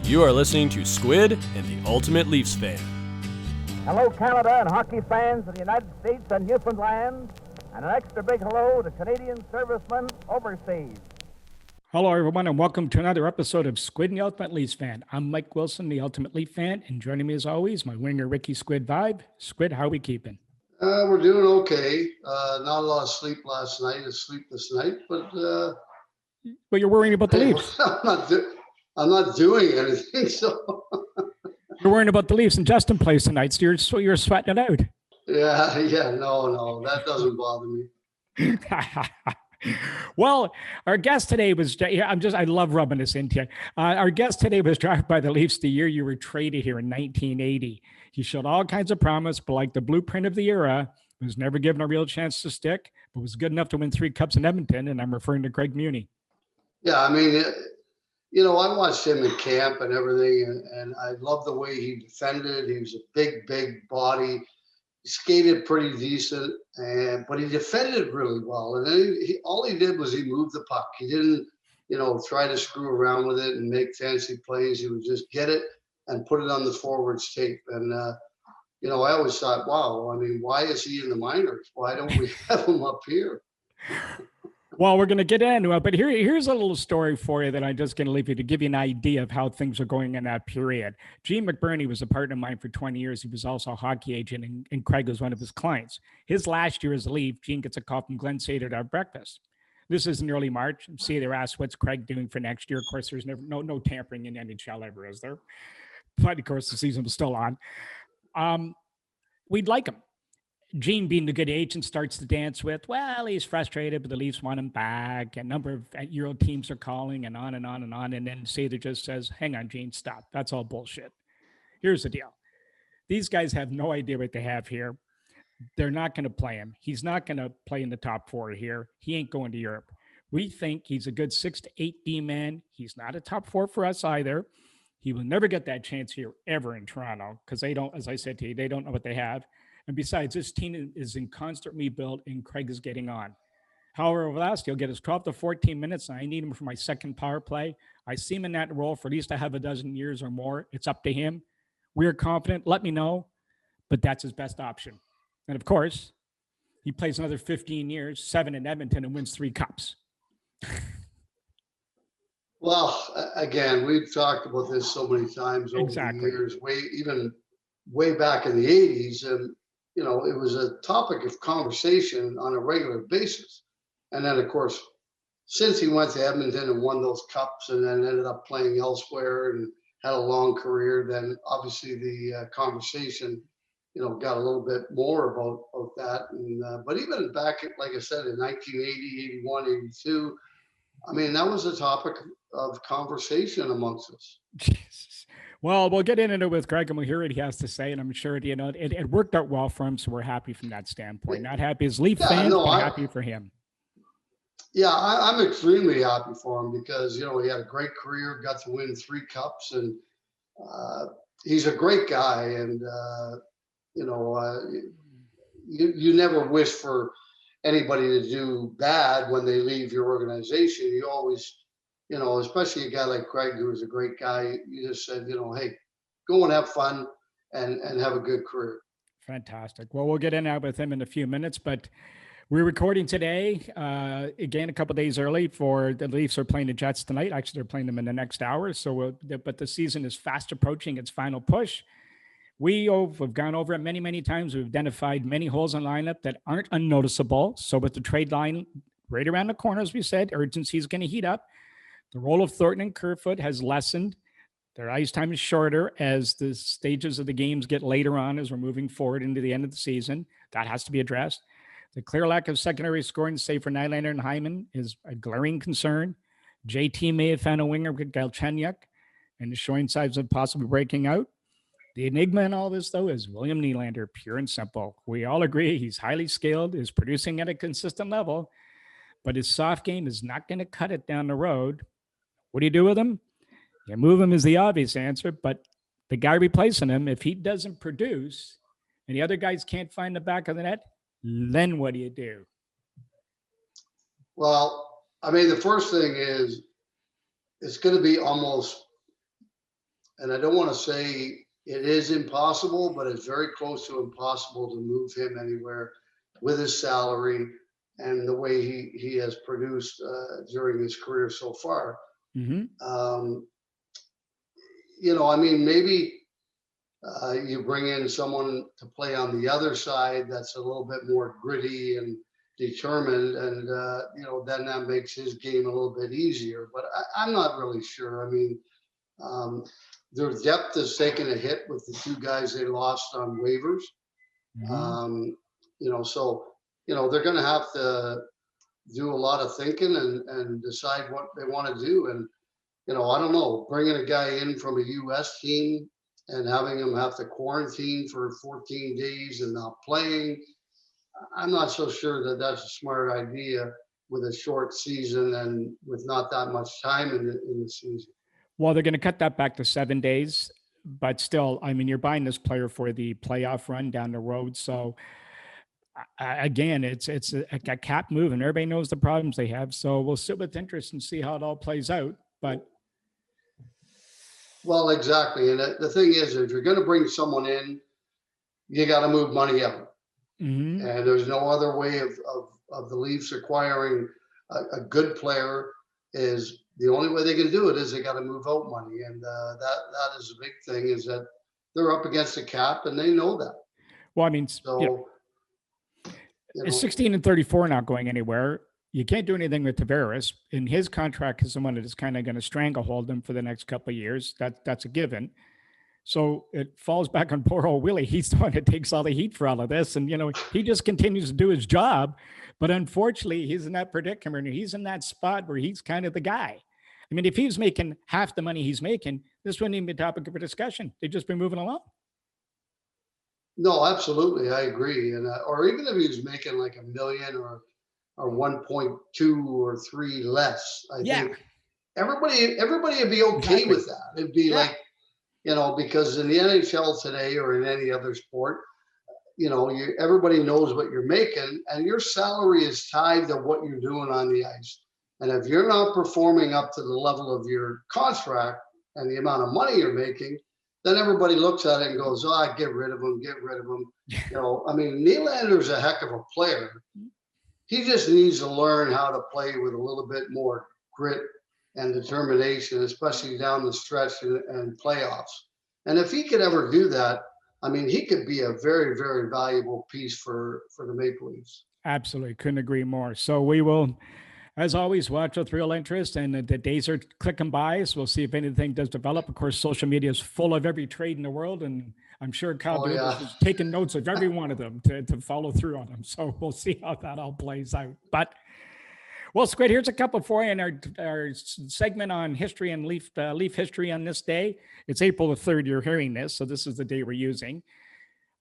You are listening to Squid and the Ultimate Leafs Fan. Hello, Canada and hockey fans of the United States and Newfoundland, and an extra big hello to Canadian servicemen overseas. Hello, everyone, and welcome to another episode of Squid and the Ultimate Leafs Fan. I'm Mike Wilson, the Ultimate Leaf Fan, and joining me as always, my winger, Ricky Squid Vibe. Squid, how are we keeping? We're doing okay. Not a lot of sleep last night, a sleepless night, but... But you're worrying about the Leafs. I'm not doing anything, so... You're worrying about the Leafs, and Justin plays tonight, so you're sweating it out. Yeah, no, that doesn't bother me. Well, our guest today was, I love rubbing this into you. Our guest today was drafted by the Leafs the year you were traded here in 1980. He showed all kinds of promise, but like the blueprint of the era, was never given a real chance to stick, but was good enough to win 3 cups in Edmonton, and I'm referring to Craig Muni. Yeah, I mean, I watched him in camp and everything, and I love the way he defended. He was a big body. He skated pretty decent, but he defended really well. And then all he did was he moved the puck. He didn't, try to screw around with it and make fancy plays. He would just get it and put it on the forwards tape. And, I always thought, wow, I mean, why is he in the minors? Why don't we have him up here? Well, we're going to get into it, but here's a little story for you that I'm just going to leave you to give you an idea of how things are going in that period. Gene McBurney was a partner of mine for 20 years. He was also a hockey agent, and Craig was one of his clients. His last year as a Leaf, Gene gets a call from Glenn Sader to have breakfast. This is in early March. See, they're asked, what's Craig doing for next year? Of course, there's no tampering in NHL ever, is there? But, of course, the season was still on. We'd like him. Gene, being the good agent, starts to dance with, well, he's frustrated, but the Leafs want him back. A number of Euro teams are calling and on and on and on. And then Sather just says, hang on, Gene, stop. That's all bullshit. Here's the deal. These guys have no idea what they have here. They're not going to play him. He's not going to play in the top 4 here. He ain't going to Europe. We think he's a good 6 to 8 D man. He's not a top 4 for us either. He will never get that chance here ever in Toronto because they don't, as I said to you, they don't know what they have. And besides, this team is in constant rebuild, and Craig is getting on. However, last he'll get his 12 to 14 minutes, and I need him for my second power play. I see him in that role for at least a half a dozen years or more. It's up to him. We're confident. Let me know. But that's his best option. And, of course, he plays another 15 years, 7 in Edmonton, and wins 3 cups. Well, again, we've talked about this so many times over the years, way back in the 80s, and it was a topic of conversation on a regular basis. And then, of course, since he went to Edmonton and won those cups and then ended up playing elsewhere and had a long career, then obviously the conversation, got a little bit more about that. And but even back, like I said, in 1980, 81, 82, I mean, that was a topic of conversation amongst us. Jesus. Well, we'll get into it with Greg, and we'll hear what he has to say. And I'm sure it worked out well for him, so we're happy from that standpoint. Not happy as Leaf fans, but happy for him. Yeah, I'm extremely happy for him because he had a great career, got to win 3 cups, and he's a great guy. And you never wish for anybody to do bad when they leave your organization. You always. Especially a guy like Craig, who was a great guy, you just said, hey, go and have fun and have a good career. Fantastic. Well, we'll get in with him in a few minutes, but we're recording today, again, a couple of days early for the Leafs are playing the Jets tonight. Actually, they're playing them in the next hour. But the season is fast approaching its final push. We've gone over it many, many times. We've identified many holes in the lineup that aren't unnoticeable. So with the trade line right around the corner, as we said, urgency is going to heat up. The role of Thornton and Kerfoot has lessened. Their ice time is shorter as the stages of the games get later on as we're moving forward into the end of the season. That has to be addressed. The clear lack of secondary scoring, save for Nylander and Hyman, is a glaring concern. JT may have found a winger with Galchenyuk and is showing signs of possibly breaking out. The enigma in all this, though, is William Nylander, pure and simple. We all agree he's highly skilled, is producing at a consistent level, but his soft game is not going to cut it down the road. What do you do with him? You move him is the obvious answer, but the guy replacing him, if he doesn't produce and the other guys can't find the back of the net, then what do you do? Well, I mean, the first thing is it's going to be almost and I don't want to say it is impossible, but it's very close to impossible to move him anywhere with his salary and the way he has produced during his career so far. I mean, maybe you bring in someone to play on the other side that's a little bit more gritty and determined, and then that makes his game a little bit easier. But I'm not really sure. I mean, their depth has taken a hit with the two guys they lost on waivers. They're going to have to do a lot of thinking and decide what they want to do. And I don't know, bringing a guy in from a U.S. team and having him have to quarantine for 14 days and not playing, I'm not so sure that that's a smart idea with a short season and with not that much time in the season. Well, they're going to cut that back to 7 days, but still, I mean, you're buying this player for the playoff run down the road. So again, it's a cap move, and everybody knows the problems they have. So we'll sit with interest and see how it all plays out. But well, exactly. And the thing is, if you're going to bring someone in, you got to move money out. And there's no other way of the Leafs acquiring a good player. Is the only way they can do it is they got to move out money. And that is a big thing, is that they're up against the cap and they know that. Well, I mean, so, it's 16 and 34 not going anywhere. You can't do anything with Tavares, and his contract is the one that is kind of going to stranglehold him for the next couple of years. That's a given. So it falls back on poor old Willie. He's the one that takes all the heat for all of this. And, he just continues to do his job. But unfortunately, he's in that predicament. He's in that spot where he's kind of the guy. I mean, if he was making half the money he's making, this wouldn't even be a topic of discussion. They'd just be moving along. No, absolutely. I agree. And or even if he was making like $1 million or 1.2 or 3 less, I think everybody would be okay with that. It'd be like, because in the NHL today or in any other sport, everybody knows what you're making, and your salary is tied to what you're doing on the ice. And if you're not performing up to the level of your contract and the amount of money you're making, then everybody looks at it and goes, get rid of him. I mean, Nylander's a heck of a player. He just needs to learn how to play with a little bit more grit and determination, especially down the stretch and playoffs. And if he could ever do that, I mean, he could be a very, very valuable piece for the Maple Leafs. Absolutely. Couldn't agree more. So we will, as always, watch with real interest, and the days are clicking by. So we'll see if anything does develop. Of course, social media is full of every trade in the world, and I'm sure Kyle is taking notes of every one of them to follow through on them. So we'll see how that all plays out. But well, Squid, here's a couple for you in our segment on history and Leaf history on this day. It's April the 3rd. You're hearing this, so this is the day we're using.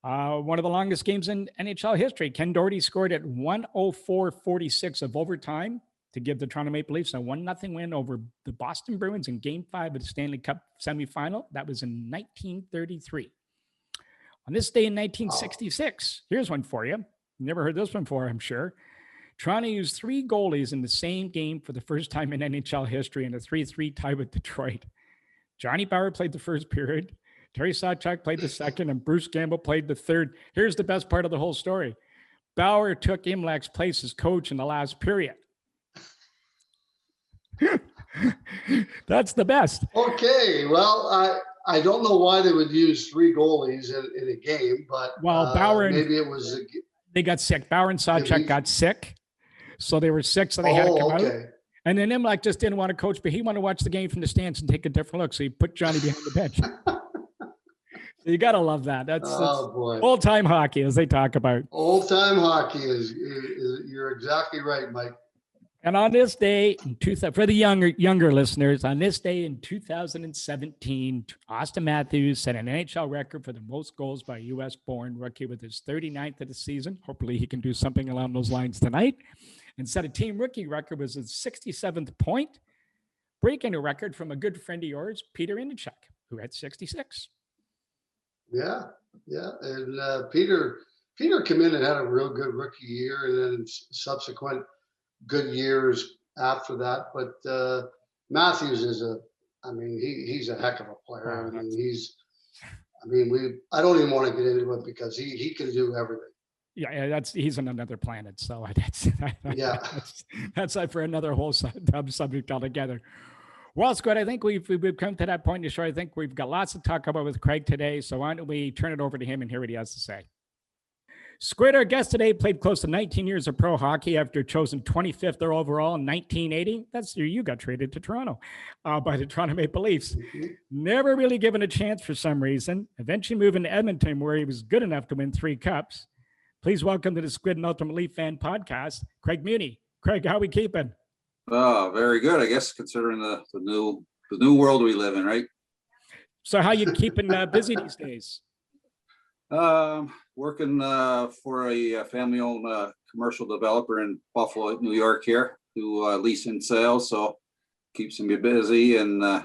One of the longest games in NHL history. Ken Doherty scored at 1:04:46 of overtime to give the Toronto Maple Leafs a 1-0 win over the Boston Bruins in Game 5 of the Stanley Cup semifinal. That was in 1933. On this day in 1966, here's one for you. Never heard this one before, I'm sure. Toronto used 3 goalies in the same game for the first time in NHL history in a 3-3 tie with Detroit. Johnny Bower played the first period. Terry Sawchuk played the second, and Bruce Gamble played the third. Here's the best part of the whole story. Bower took Imlach's place as coach in the last period. That's the best. Okay, well, I don't know why they would use 3 goalies in a game, but Bower maybe it was they got sick. Bower and Sawchuk got sick, so they were sick, so they had to come out. And then Imlach just didn't want to coach, but he wanted to watch the game from the stands and take a different look, so he put Johnny behind the bench. So you got to love that. That's old-time hockey, as they talk about. Old-time hockey is you're exactly right, Mike. And on this day, for the younger listeners, on this day in 2017, Austin Matthews set an NHL record for the most goals by a U.S.-born rookie with his 39th of the season. Hopefully he can do something along those lines tonight. And set a team rookie record with his 67th point, breaking a record from a good friend of yours, Peter Inachuk, who had 66. Yeah. And Peter came in and had a real good rookie year, and then subsequent good years after that. But Matthews is I mean, he's a heck of a player. I mean, I don't even want to get into it because he can do everything. Yeah, he's on another planet, so Yeah. that's for another whole subject altogether. Well, Squid, I think we've come to that point in the show. I think we've got lots to talk about with Craig today, so why don't we turn it over to him and hear what he has to say. Squid, our guest today, played close to 19 years of pro hockey after chosen 25th overall in 1980. That's the year you got traded to Toronto by the Toronto Maple Leafs. Mm-hmm. Never really given a chance for some reason. Eventually moving to Edmonton, where he was good enough to win 3 cups. Please welcome to the Squid and Ultimate Leaf Fan podcast, Craig Muni. Craig, how we keeping? Oh, very good, I guess, considering the new world we live in, right? So how you keeping busy these days? Working for a family-owned commercial developer in Buffalo, New York here, who lease and sales, so keeps me busy and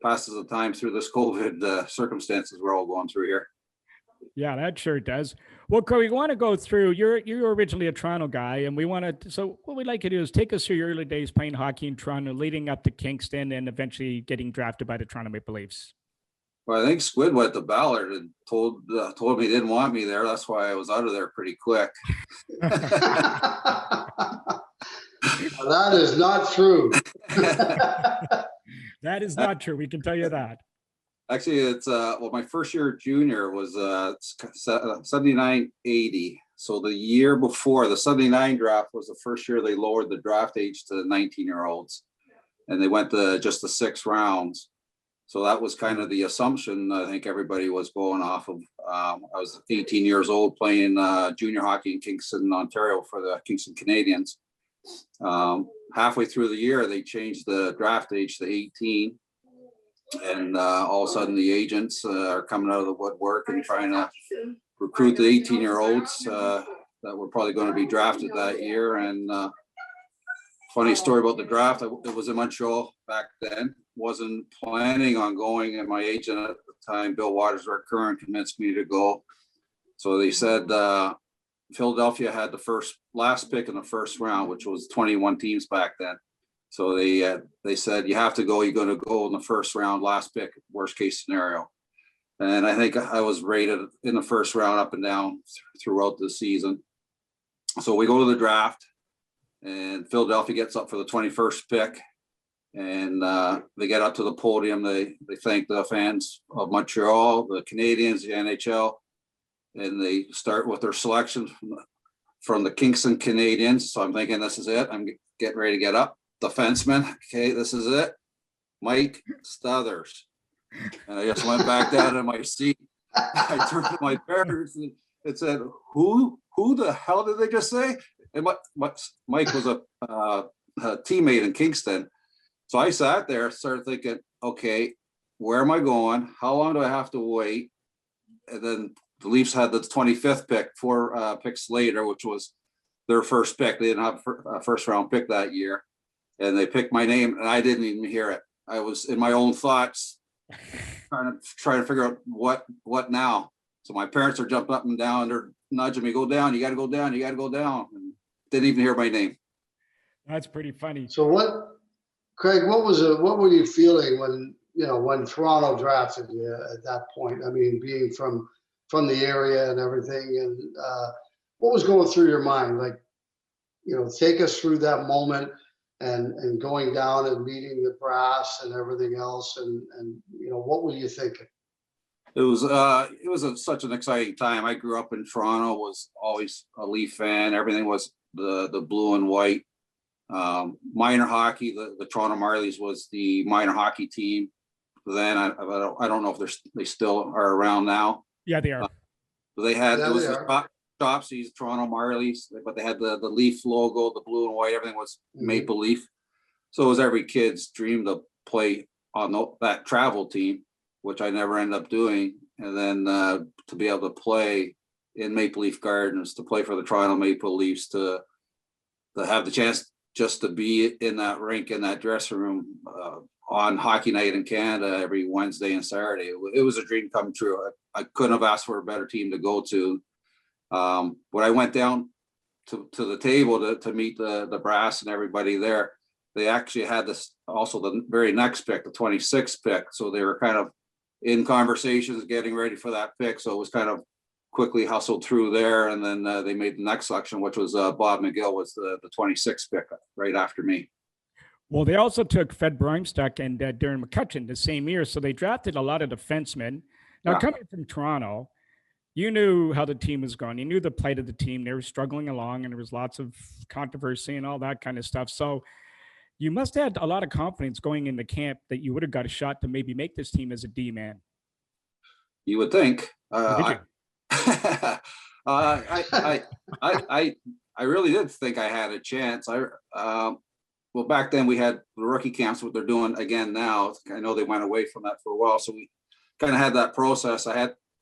passes the time through this COVID circumstances we're all going through here. Yeah, that sure does. Well, Craig, we want to go through, you're originally a Toronto guy, and we want to, so what we'd like to do is take us through your early days playing hockey in Toronto, leading up to Kingston, and eventually getting drafted by the Toronto Maple Leafs. Well, I think Squid went to Ballard and told me he didn't want me there. That's why I was out of there pretty quick. That is not true. That is not true. We can tell you that. Actually, it's my first year junior was 79-80. So the year before, the 79 draft was the first year they lowered the draft age to 19-year-olds, and they went to just the 6 rounds. So that was kind of the assumption I think everybody was going off of. I was 18 years old playing junior hockey in Kingston, Ontario for the Kingston Canadians. Halfway through the year, they changed the draft age to 18. And all of a sudden the agents are coming out of the woodwork and trying to recruit the 18-year-olds that were probably going to be drafted that year. And funny story about the draft, it was in Montreal back then. Wasn't planning on going, and my agent at the time, Bill Waters, our current, convinced me to go. So they said Philadelphia had the last pick in the first round, which was 21 teams back then. So they said, you have to go. You're going to go in the first round, last pick, worst case scenario. And I think I was rated in the first round up and down throughout the season. So we go to the draft, and Philadelphia gets up for the 21st pick. And they get up to the podium. They thank the fans of Montreal, the Canadians, the NHL, and they start with their selection from the Kingston Canadians. So I'm thinking, this is it. I'm getting ready to get up. Defenseman. Okay, this is it. Mike Stothers. And I just went back down in my seat. I turned to my parents and it said, who the hell did they just say? And Mike was a teammate in Kingston. So I sat there, started thinking, okay, where am I going? How long do I have to wait? And then the Leafs had the 25th pick, 4 picks later, which was their first pick. They didn't have a first round pick that year. And they picked my name and I didn't even hear it. I was in my own thoughts, trying to figure out what now. So my parents are jumping up and down. They're nudging me, go down, you got to go down, you got to go down. And didn't even hear my name. That's pretty funny. So Craig, what were you feeling when Toronto drafted you at that point? I mean, being from the area and everything, and what was going through your mind? Like, take us through that moment and going down and meeting the brass and everything else, and what were you thinking? It was such an exciting time. I grew up in Toronto, was always a Leaf fan. Everything was the blue and white. Minor hockey, the Toronto Marlies was the minor hockey team. Then I don't know if they still are around now. Yeah, they are. They had it was the Topsies, Toronto Marlies, but they had the Leaf logo, the blue and white. Everything was Maple Leaf. So it was every kid's dream to play on that travel team, which I never ended up doing. And then to be able to play in Maple Leaf Gardens, to play for the Toronto Maple Leafs, to have the chance just to be in that rink, in that dressing room on hockey night in Canada every Wednesday and Saturday. It was a dream come true. I couldn't have asked for a better team to go to. When I went down to the table to meet the brass and everybody there, they actually had this also the very next pick, the 26th pick. So they were kind of in conversations getting ready for that pick. So it was kind of quickly hustled through there. And then they made the next selection, which was Bob McGill was the 26th pick right after me. Well, they also took Fred Broimstuck and Darren McCutcheon the same year. So they drafted a lot of defensemen. Now, coming from Toronto, you knew how the team was going. You knew the plight of the team. They were struggling along, and there was lots of controversy and all that kind of stuff. So you must have had a lot of confidence going into camp that you would have got a shot to maybe make this team as a D-man. You would think. Did you? I really did think I had a chance. Well, back then we had the rookie camps, what they're doing again now. I know they went away from that for a while. So we kind of had that process.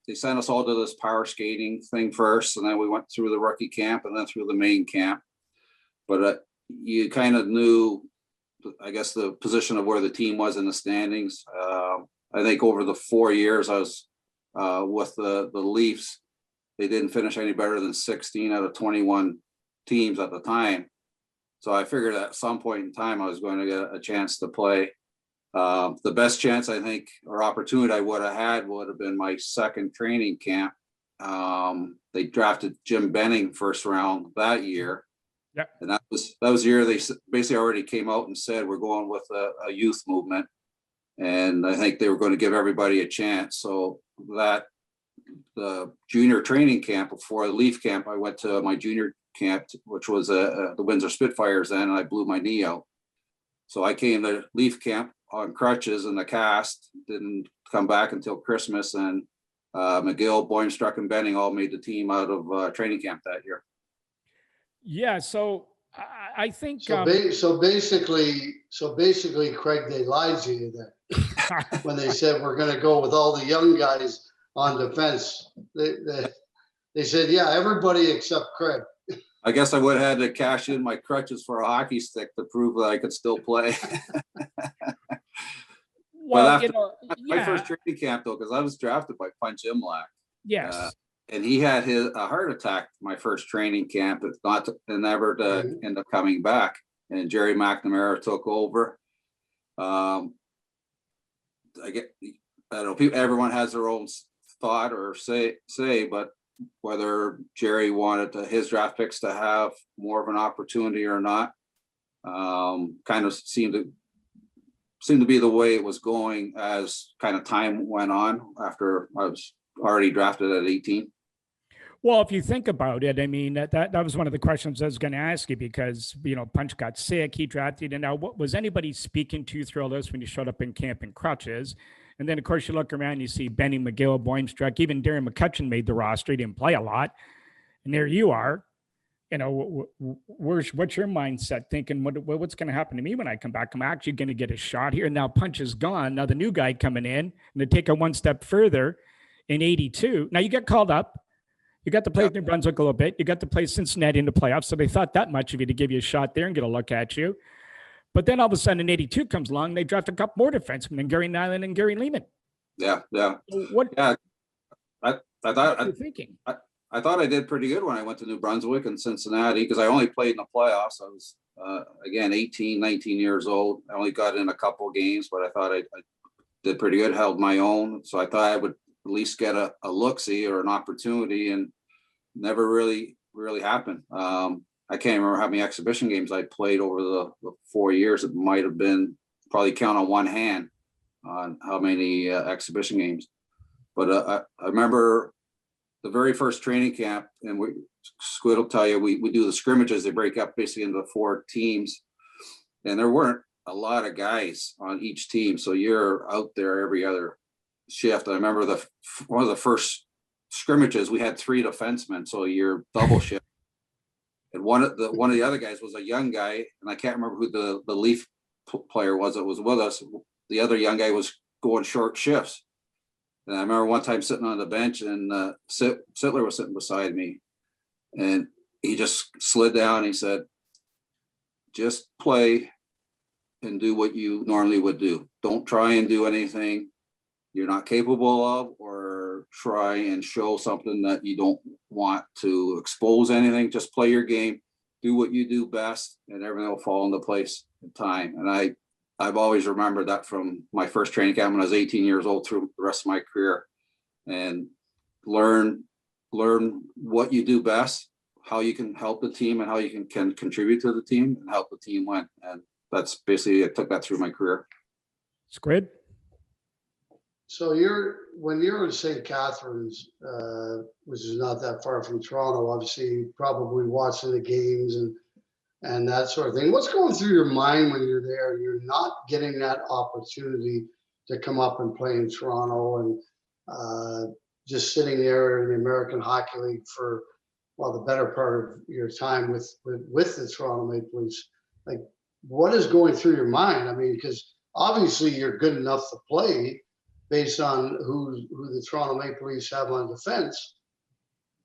They sent us all to this power skating thing first, and then we went through the rookie camp and then through the main camp. But you kind of knew, I guess, the position of where the team was in the standings. I think over the 4 years I was with the Leafs, they didn't finish any better than 16 out of 21 teams at the time. So I figured at some point in time I was going to get a chance to play. The best chance, I think, or opportunity I would have had would have been my second training camp. They drafted Jim Benning first round that year. Yep. And that was the year they basically already came out and said, we're going with a youth movement. And I think they were going to give everybody a chance. So that the junior training camp before the Leaf camp, I went to my junior camp, which was the Windsor Spitfires then, and I blew my knee out. So I came to Leaf camp on crutches in the cast, didn't come back until Christmas, and McGill, Boimstruck, and Benning all made the team out of training camp that year. Yeah, so I think so basically, Craig, they lied to you then when they said we're going to go with all the young guys on defense. They said, yeah, everybody except Craig. I guess I would have had to cash in my crutches for a hockey stick to prove that I could still play. Well, my first training camp, though, because I was drafted by Punch Imlach. Yes. And he had a heart attack my first training camp, never to end up coming back. And Jerry McNamara took over. I don't know, everyone has their own thought or say, but whether Jerry wanted his draft picks to have more of an opportunity or not, kind of seemed to be the way it was going as kind of time went on after I was already drafted at 18. Well, if you think about it, I mean, that was one of the questions I was going to ask you because, Punch got sick, he drafted, and now what was anybody speaking to you through all this when you showed up in camp in crutches? And then, of course, you look around, you see Benny McGill, Boimstruck, even Darren McCutcheon made the roster. He didn't play a lot. And there you are. What's your mindset thinking, what's going to happen to me when I come back? I'm actually going to get a shot here. Now Punch is gone. Now the new guy coming in, and to take it one step further in 82. Now you get called up. You got to play New Brunswick a little bit. You got to play Cincinnati in the playoffs. So they thought that much of you to give you a shot there and get a look at you. But then all of a sudden in 82 comes along, they draft a couple more defensemen than Gary Nyland and Gary Lehman. Yeah. What? Yeah. I thought you thinking? I thought I did pretty good when I went to New Brunswick and Cincinnati because I only played in the playoffs. I was, again, 18, 19 years old. I only got in a couple games, but I thought I did pretty good, held my own. So I thought I would at least get a look-see or an opportunity, and never really happened. I can't remember how many exhibition games I played over the 4 years. It might have been probably count on one hand on how many exhibition games. But I remember the very first training camp, and Squid will tell you, we do the scrimmages. They break up basically into 4 teams, and there weren't a lot of guys on each team. So you're out there every other shift. I remember one of the first scrimmages, we had 3 defensemen, so you're double shift. And one of the other guys was a young guy, and I can't remember who the Leaf player was that was with us. The other young guy was going short shifts. And I remember one time sitting on the bench, and Sittler was sitting beside me, and he just slid down and he said, just play and do what you normally would do. Don't try and do anything you're not capable of, or try and show something that you don't want to expose anything. Just play your game do what you do best, and everything will fall into place in time. And I've always remembered that from my first training camp when I was 18 years old through the rest of my career. And learn what you do best, how you can help the team, and how you can contribute to the team and help the team win. And that's basically, I took that through my career. Squid? So when you're in St. Catharines, which is not that far from Toronto, obviously probably watching the games and that sort of thing. What's going through your mind when you're there and you're not getting that opportunity to come up and play in Toronto, and just sitting there in the American Hockey League for, well, the better part of your time with the Toronto Maple Leafs? Like, what is going through your mind? I mean, because obviously you're good enough to play based on who the Toronto Maple Leafs have on defense,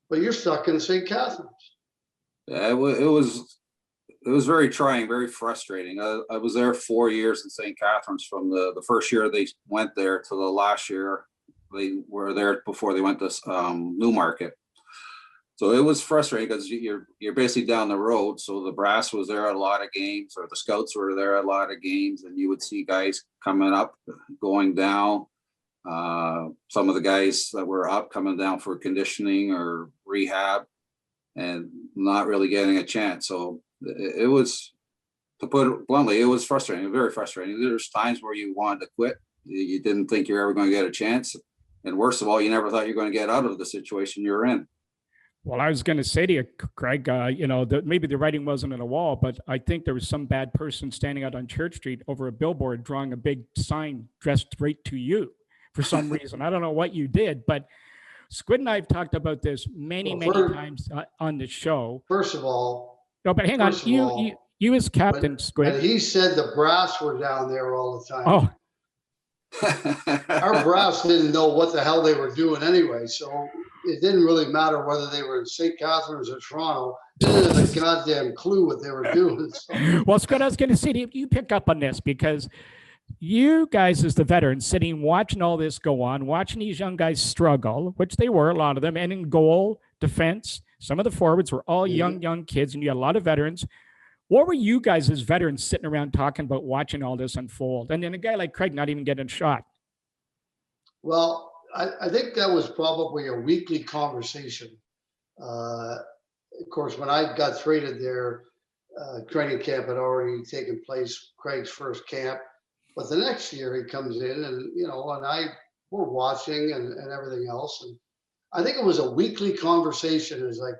but you're stuck in St. Catharines. Yeah, it was very trying, very frustrating. I was there 4 years in St. Catharines, from the first year they went there to the last year they were there before they went to Newmarket. So it was frustrating because you're basically down the road. So the brass was there at a lot of games, or the scouts were there at a lot of games, and you would see guys coming up, going down. Some of the guys that were up coming down for conditioning or rehab, and not really getting a chance. So it was, to put it bluntly, it was frustrating, very frustrating. There's times where you wanted to quit. You didn't think you're ever going to get a chance. And worst of all, you never thought you're going to get out of the situation you're in. Well, I was going to say to you, Craig, maybe the writing wasn't on the wall, but I think there was some bad person standing out on Church Street over a billboard drawing a big sign dressed right to you for some reason. I don't know what you did, but Squid and I have talked about this many times on the show. First of all, no, but hang on, you as captain, Squid. But he said the brass were down there all the time. Oh. Our brass didn't know what the hell they were doing anyway, so it didn't really matter whether they were in St. Catharines or Toronto. They didn't have a goddamn clue what they were doing. So. Well, Scott, I was going to say, you pick up on this because you guys, as the veterans, sitting watching all this go on, watching these young guys struggle, which they were, a lot of them, and in goal, defense, some of the forwards were all young kids, and you had a lot of veterans. What were you guys as veterans sitting around talking about, watching all this unfold? And then a guy like Craig not even getting shot. Well, I think that was probably a weekly conversation. Of course, when I got traded there, training camp had already taken place, Craig's first camp. But the next year he comes in and, we're watching and everything else. And I think it was a weekly conversation. It was like,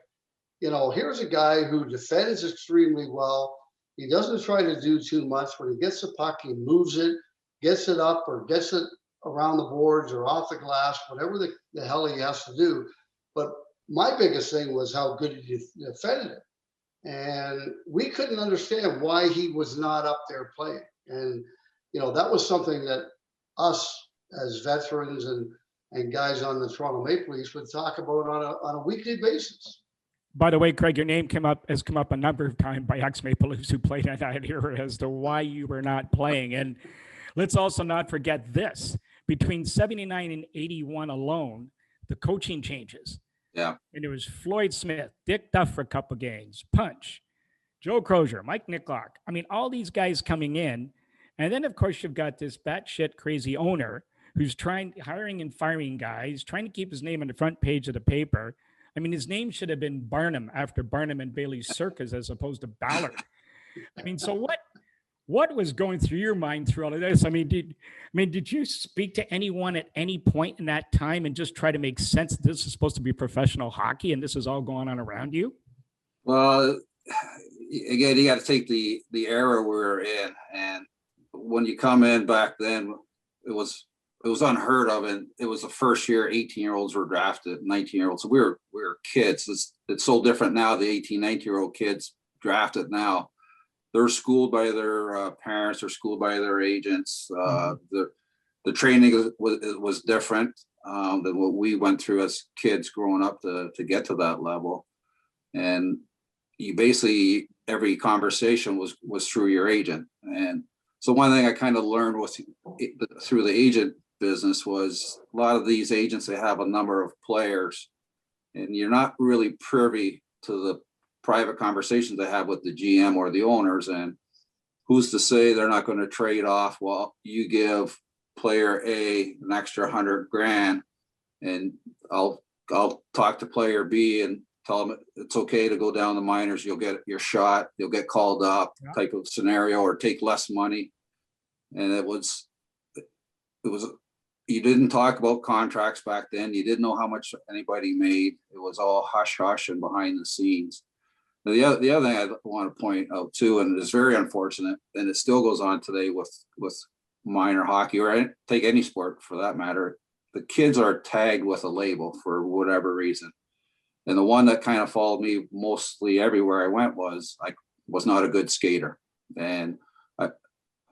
here's a guy who defends extremely well. He doesn't try to do too much. When he gets the puck, he moves it, gets it up or gets it around the boards or off the glass, whatever the hell he has to do. But my biggest thing was how good he defended it. And we couldn't understand why he was not up there playing. And, that was something that us as veterans and guys on the Toronto Maple Leafs would talk about on a weekly basis. By the way, Craig, your name has come up a number of times by ex-Maple Leafs who played at that era as to why you were not playing. And let's also not forget this. Between 79 and 81 alone, the coaching changes. Yeah. And it was Floyd Smith, Dick Duff for a couple games, Punch, Joe Crozier, Mike Nicklock. I mean, all these guys coming in. And then, of course, you've got this batshit crazy owner who's hiring and firing guys, trying to keep his name on the front page of the paper. I mean, his name should have been Barnum after Barnum and Bailey's Circus as opposed to Ballard. I mean, so what was going through your mind through all of this? I mean, did you speak to anyone at any point in that time and just try to make sense that this is supposed to be professional hockey and this is all going on around you? Well, again, you got to take the era we're in, and when you come in back then, it was unheard of, and it was the first year 18-year-olds were drafted, 19-year-olds. So we were kids. It's so different now. The 18, 19-year-old kids drafted now. They're schooled by their parents, they're schooled by their agents. The training was different than what we went through as kids growing up to get to that level. And you basically, every conversation was through your agent. And so one thing I kind of learned through the agent business was a lot of these agents, they have a number of players, and you're not really privy to the private conversations I have with the GM or the owners, and who's to say they're not going to trade off? Well, you give player A an extra $100,000, and I'll talk to player B and tell them it's okay to go down the minors. You'll get your shot. You'll get called up, type of scenario, or take less money. And it was, you didn't talk about contracts back then. You didn't know how much anybody made. It was all hush hush and behind the scenes. Now, the other thing I want to point out too, and it's very unfortunate, and it still goes on today with minor hockey, or take any sport for that matter, the kids are tagged with a label for whatever reason. And the one that kind of followed me mostly everywhere I went was I was not a good skater. And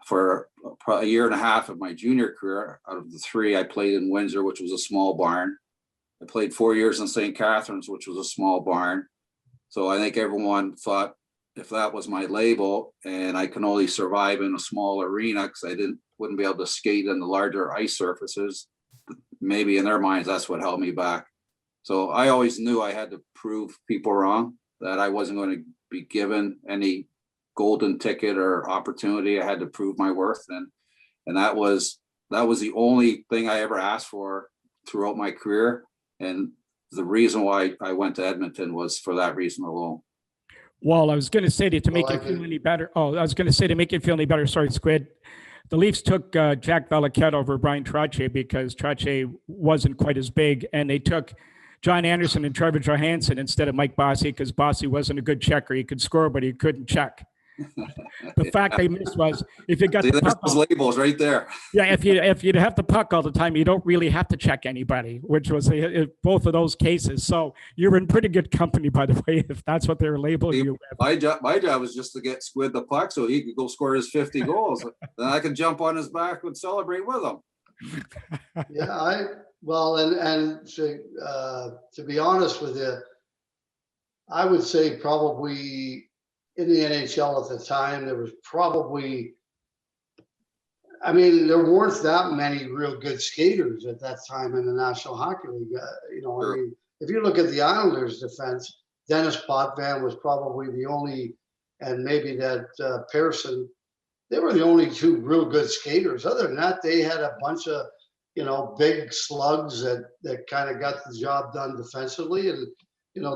for a year and a half of my junior career, out of the 3, I played in Windsor, which was a small barn. I played 4 years in St. Catharines, which was a small barn. So I think everyone thought if that was my label and I can only survive in a small arena because I wouldn't be able to skate in the larger ice surfaces, maybe in their minds, that's what held me back. So I always knew I had to prove people wrong, that I wasn't going to be given any golden ticket or opportunity. I had to prove my worth. And that was the only thing I ever asked for throughout my career. And the reason why I went to Edmonton was for that reason alone. Well, I was going to say to make you feel any better. Oh, I was going to say to make you feel any better. Sorry, Squid. The Leafs took Jack Valiquette over Brian Trottier because Trottier wasn't quite as big, and they took John Anderson and Trevor Johansson instead of Mike Bossy because Bossy wasn't a good checker. He could score, but he couldn't check. The fact they missed was if you got the puck, those labels right there. Yeah, if you'd have the puck all the time, you don't really have to check anybody, which was both of those cases. So you're in pretty good company, by the way, if that's what they're labeling you with. My job was just to get Squid the puck so he could go score his 50 goals. Then I could jump on his back and celebrate with him. Yeah, and to be honest with you, I would say probably in the NHL at the time, there was probably, there weren't that many real good skaters at that time in the National Hockey League. Sure. If you look at the Islanders' defense, Dennis Potvin was probably the only, and maybe that Pearson, they were the only 2 real good skaters. Other than that, they had a bunch of, big slugs that kind of got the job done defensively. And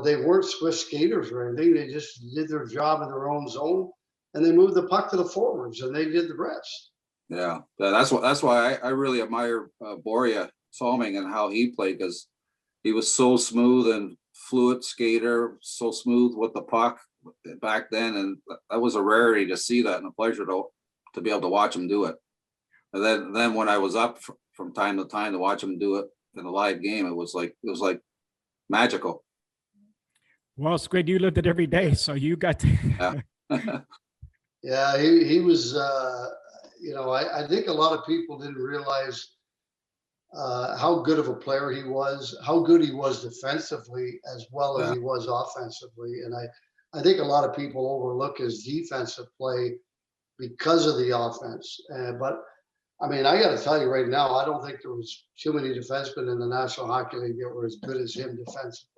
they weren't Swiss skaters or anything. They just did their job in their own zone, and they moved the puck to the forwards, and they did the rest. Yeah, that's why I really admire Borja Salming and how he played, because he was so smooth and fluid skater, so smooth with the puck back then, and that was a rarity to see that, and a pleasure to be able to watch him do it. And then when I was up from time to time to watch him do it in a live game, it was like magical. Well, Squid, you lived it every day, so you got to. Yeah, yeah, he was. I think a lot of people didn't realize how good of a player he was, how good he was defensively as well as he was offensively, and I think a lot of people overlook his defensive play because of the offense. But I got to tell you right now, I don't think there was too many defensemen in the National Hockey League that were as good as him defensively.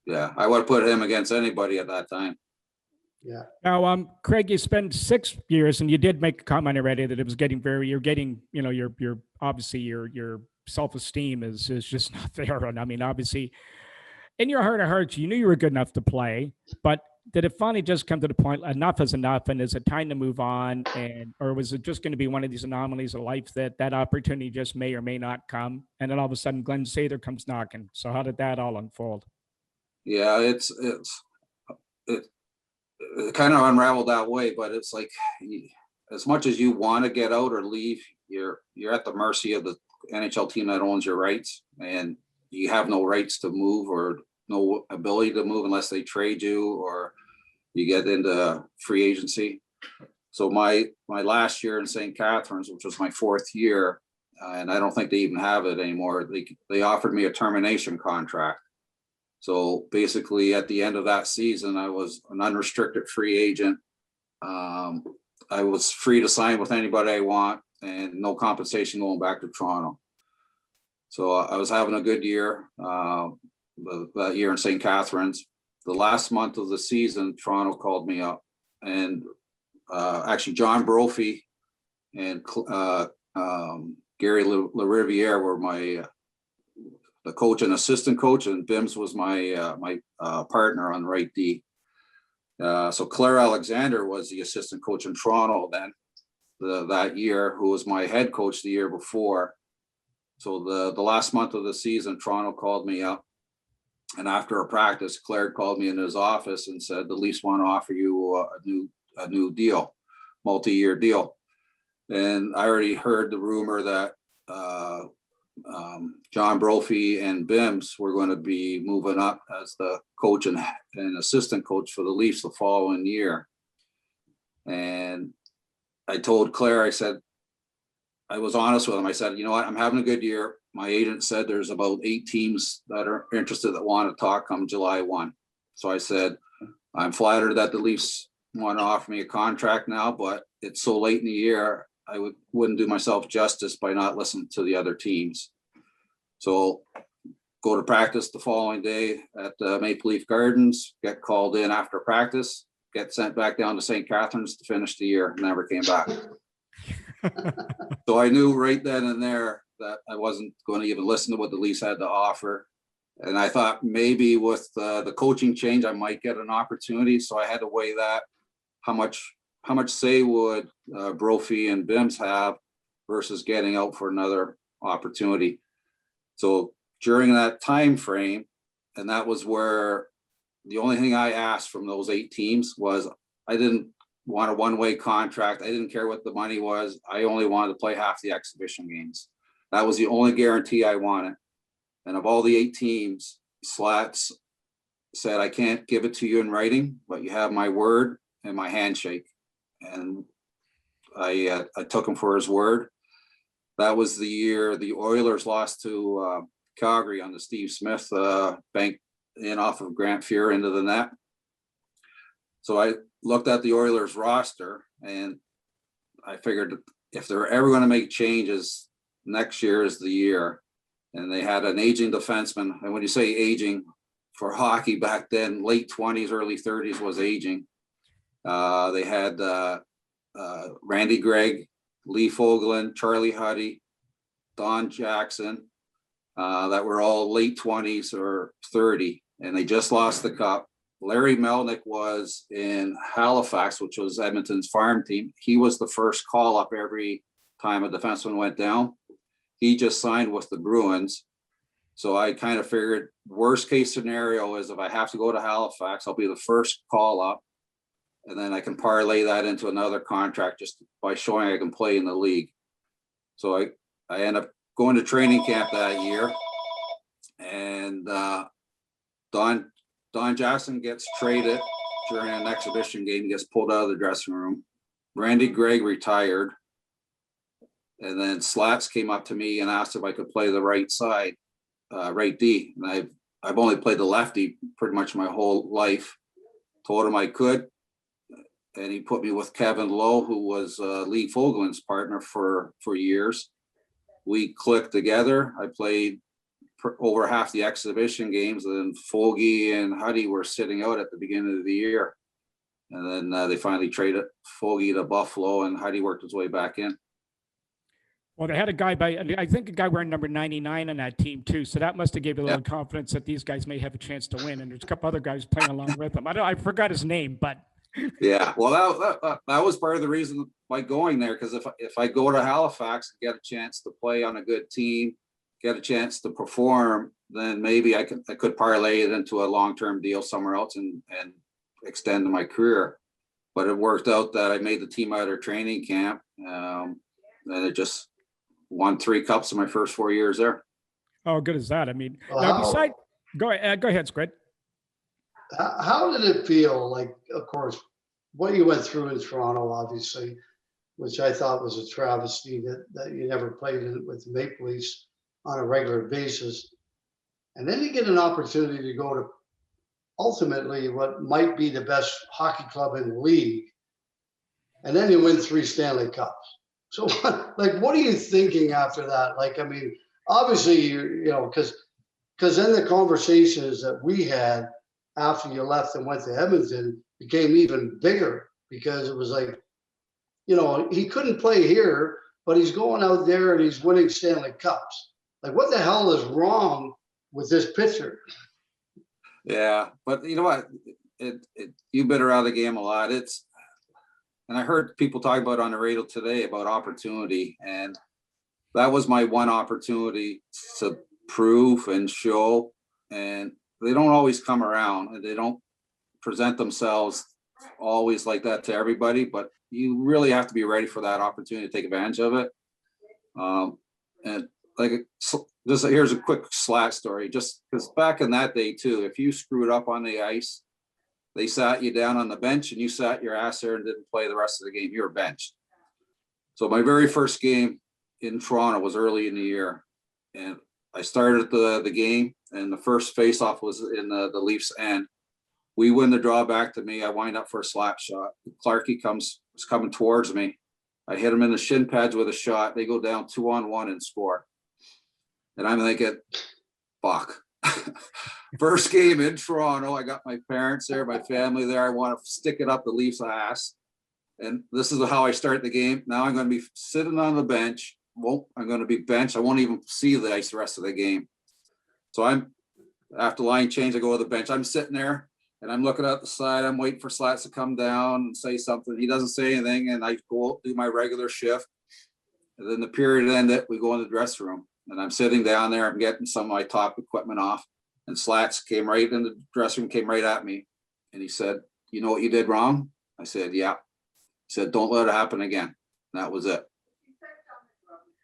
Yeah, I would have put him against anybody at that time. Yeah. Now, Craig, you spent 6 years, and you did make a comment already that it was getting your obviously your self-esteem is just not there. And obviously, in your heart of hearts, you knew you were good enough to play, but did it finally just come to the point enough is enough, and is it time to move on, or was it just going to be one of these anomalies of life that opportunity just may or may not come, and then all of a sudden Glenn Sather comes knocking? So how did that all unfold? Yeah, it kind of unraveled that way, but it's like, as much as you want to get out or leave, you're at the mercy of the NHL team that owns your rights, and you have no rights to move or no ability to move unless they trade you or you get into free agency. So my last year in St. Catharines, which was my 4th year, and I don't think they even have it anymore, they offered me a termination contract. So basically at the end of that season, I was an unrestricted free agent. I was free to sign with anybody I want and no compensation going back to Toronto. So I was having a good year, that year in St. Catharines. the last month of the season, Toronto called me up, and actually John Brophy and Gary LaRiviere were the coach and assistant coach, and Bims was my partner on right D. So Claire Alexander was the assistant coach in Toronto then that year, who was my head coach the year before. So the last month of the season, Toronto called me up, and after a practice, Claire called me in his office and said, the Leafs want to offer you a new deal, multi-year deal. And I already heard the rumor that John Brophy and Bims were going to be moving up as the coach and assistant coach for the Leafs the following year. And I told Claire, I said, I was honest with him. I said, you know what, I'm having a good year. My agent said there's about 8 teams that are interested that want to talk come July 1. So I said, I'm flattered that the Leafs want to offer me a contract now, but it's so late in the year, I wouldn't do myself justice by not listening to the other teams. So go to practice the following day at Maple Leaf Gardens, get called in after practice, get sent back down to St. Catharines to finish the year, never came back. So I knew right then and there that I wasn't going to even listen to what the Leafs had to offer. And I thought maybe with the coaching change, I might get an opportunity. So I had to weigh that. How much say would Brophy and Bims have versus getting out for another opportunity? So during that time frame, and that was where the only thing I asked from those 8 teams was, I didn't want a one-way contract. I didn't care what the money was. I only wanted to play half the exhibition games. That was the only guarantee I wanted. And of all the 8 teams, Slats said, I can't give it to you in writing, but you have my word and my handshake. And I took him for his word. That was the year the Oilers lost to Calgary on the Steve Smith bank in off of Grant Fuhr into the net. So I looked at the Oilers roster and I figured if they're ever going to make changes, next year is the year. And they had an aging defenseman. And when you say aging for hockey back then, late 20s, early 30s was aging. They had Randy Gregg, Lee Fogland, Charlie Huddy, Don Jackson, that were all late 20s or 30, and they just lost the cup. Larry Melnick was in Halifax, which was Edmonton's farm team. He was the first call up every time a defenseman went down. He just signed with the Bruins. So I kind of figured worst case scenario is if I have to go to Halifax, I'll be the first call up. And then I can parlay that into another contract just by showing I can play in the league. So I end up going to training camp that year. And Don Jackson gets traded during an exhibition game, gets pulled out of the dressing room. Randy Gregg retired. And then Slats came up to me and asked if I could play the right side, right D. And I've only played the lefty pretty much my whole life. Told him I could. And he put me with Kevin Lowe, who was Lee Fogland's partner for years. We clicked together. I played over half the exhibition games, and then Fogie and Huddy were sitting out at the beginning of the year. And then they finally traded Fogie to Buffalo, and Huddy worked his way back in. Well, they had a guy I think a guy wearing number 99 on that team too. So that must have gave you a little confidence that these guys may have a chance to win. And there's a couple other guys playing along with them. I forgot his name, but. Yeah, well, that was part of the reason by going there, because if I go to Halifax and get a chance to play on a good team, get a chance to perform, then maybe I could parlay it into a long-term deal somewhere else and extend my career. But it worked out that I made the team out of training camp, and it just won 3 cups in my first 4 years there. Oh, good as that. I mean, Wow. now go ahead, Squid. How did it feel? Like, of course, what you went through in Toronto, obviously, which I thought was a travesty that you never played with the Maple Leafs on a regular basis. And then you get an opportunity to go to ultimately what might be the best hockey club in the league. And then you win 3 Stanley Cups. So what are you thinking after that? Like, I mean, obviously, you know, because in the conversations that we had, after you left and went to Edmonton became even bigger, because it was like, you know, he couldn't play here, but he's going out there and he's winning Stanley Cups. Like, what the hell is wrong with this pitcher? Yeah, but you know what? You've been around the game a lot. And I heard people talk about on the radio today about opportunity, and that was my one opportunity to prove and show. And they don't always come around, and they don't present themselves always like that to everybody, but you really have to be ready for that opportunity to take advantage of it. And like, just here's a quick Slat story, just because back in that day too, if you screwed up on the ice, they sat you down on the bench and you sat your ass there and didn't play the rest of the game. You were benched. So my very first game in Toronto was early in the year, and I started the game, and the first face-off was in the Leafs end. We win the draw back to me. I wind up for a slap shot. Clarkie was coming towards me. I hit him in the shin pads with a shot. They go down 2-on-1 and score. And I'm thinking, fuck. First game in Toronto. I got my parents there, my family there. I want to stick it up the Leafs' ass. And this is how I start the game. Now I'm going to be sitting on the bench. I'm going to be benched. I won't even see the ice the rest of the game. So after line change, I go to the bench. I'm sitting there. And I'm looking at the side. I'm waiting for Slats to come down and say something. He doesn't say anything, and I go do my regular shift. And then the period ended. We go in the dressing room, and I'm sitting down there. I'm getting some of my top equipment off, and Slats came right in the dressing room, came right at me, and he said, "You know what you did wrong?" I said, "Yeah." He said, "Don't let it happen again." And that was it.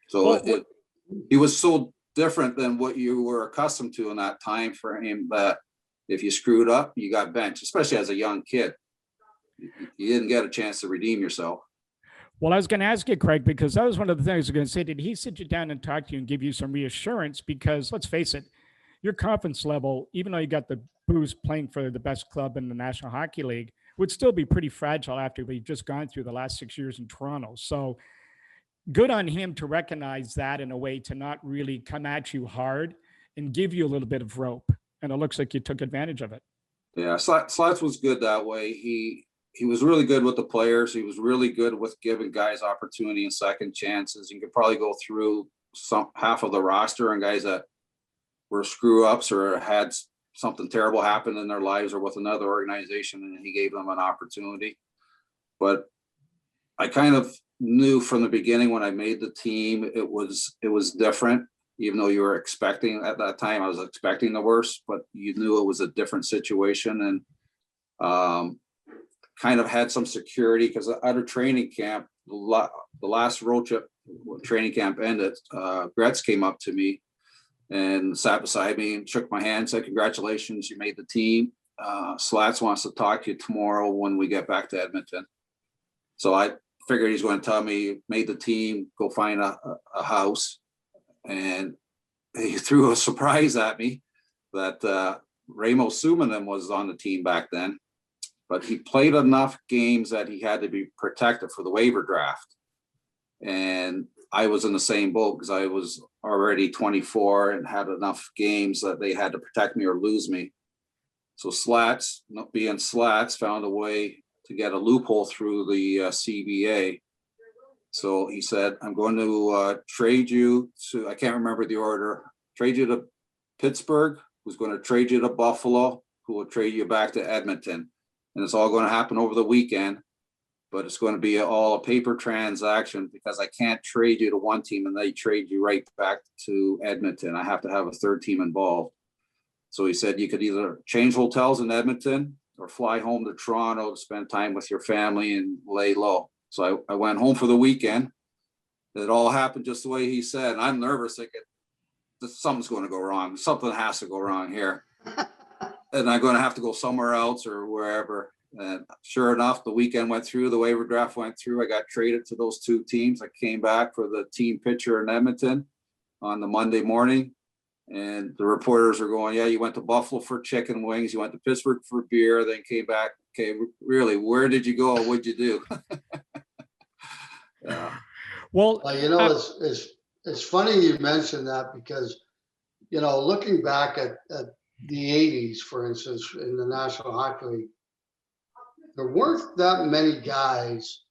So he was so different than what you were accustomed to in that time frame that if you screwed up, you got benched, especially as a young kid. You didn't get a chance to redeem yourself. Well, I was going to ask you, Craig, because that was one of the things I was going to say. Did he sit you down and talk to you and give you some reassurance? Because let's face it, your confidence level, even though you got the boost playing for the best club in the National Hockey League, would still be pretty fragile after we've just gone through the last 6 years in Toronto. So good on him to recognize that in a way, to not really come at you hard and give you a little bit of rope. And it looks like you took advantage of it. Yeah, Slats was good that way. He was really good with the players. He was really good with giving guys opportunity and second chances. You could probably go through half of the roster and guys that were screw ups or had something terrible happen in their lives or with another organization, and he gave them an opportunity. But I kind of knew from the beginning when I made the team, it was different. Even though you were expecting at that time, I was expecting the worst, but you knew it was a different situation, and kind of had some security because out of training camp, the last road trip, training camp ended, Gretz came up to me and sat beside me and shook my hand, said, "Congratulations, you made the team. Slats wants to talk to you tomorrow when we get back to Edmonton." So I figured he's going to tell me, made the team, go find a house. And he threw a surprise at me that Ramo Sumanen was on the team back then, but he played enough games that he had to be protected for the waiver draft. And I was in the same boat because I was already 24 and had enough games that they had to protect me or lose me. So Slats, not being Slats, found a way to get a loophole through the CBA. So he said, "I'm going to trade you to," I can't remember the order, "trade you to Pittsburgh, who's going to trade you to Buffalo, who will trade you back to Edmonton. And it's all going to happen over the weekend, but it's going to be all a paper transaction because I can't trade you to one team and they trade you right back to Edmonton. I have to have a third team involved." So he said, "You could either change hotels in Edmonton or fly home to Toronto to spend time with your family and lay low." So I went home for the weekend. It all happened just the way he said. And I'm nervous, thinking, something's going to go wrong. Something has to go wrong here. And I'm going to have to go somewhere else or wherever. And sure enough, the weekend went through. The waiver draft went through. I got traded to those two teams. I came back for the team pitcher in Edmonton on the Monday morning. And the reporters are going, "Yeah, you went to Buffalo for chicken wings. You went to Pittsburgh for beer, then came back. Okay, really, where did you go? What'd you do?" Yeah. Well, you know, it's funny you mentioned that because, you know, looking back at the 80s, for instance, in the National Hockey League, there weren't that many guys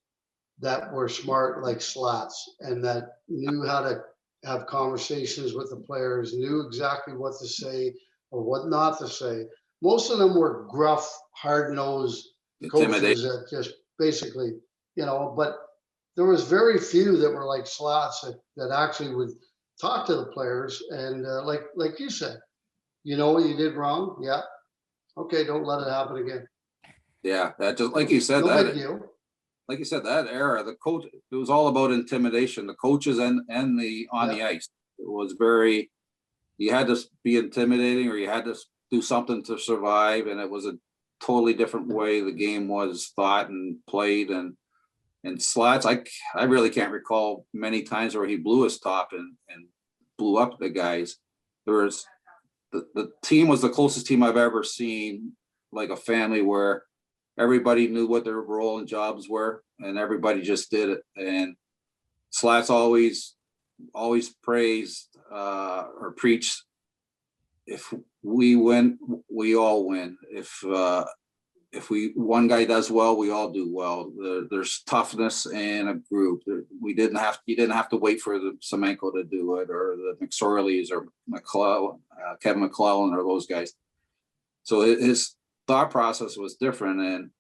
that were smart like Slats and that knew how to have conversations with the players, knew exactly what to say or what not to say. Most of them were gruff, hard-nosed coaches that just basically, but there was very few that were like Slats that actually would talk to the players and like you said, you know what you did wrong? Yeah. Okay, don't let it happen again. Yeah, that just like you said, no big deal. Like you said, that era, the coach, it was all about intimidation, the coaches and the on the ice. It was very, you had to be intimidating or you had to do something to survive. And it was a totally different way the game was thought and played. And Slats, I really can't recall many times where he blew his top and blew up the guys. There was, the team was the closest team I've ever seen, like a family where everybody knew what their role and jobs were, and everybody just did it. And Slats always praised or preached, if we win, we all win. If one guy does well, we all do well. There's toughness in a group. You didn't have to wait for the Semenko to do it, or the McSorleys or Kevin McClellan or those guys. So his thought process was different, and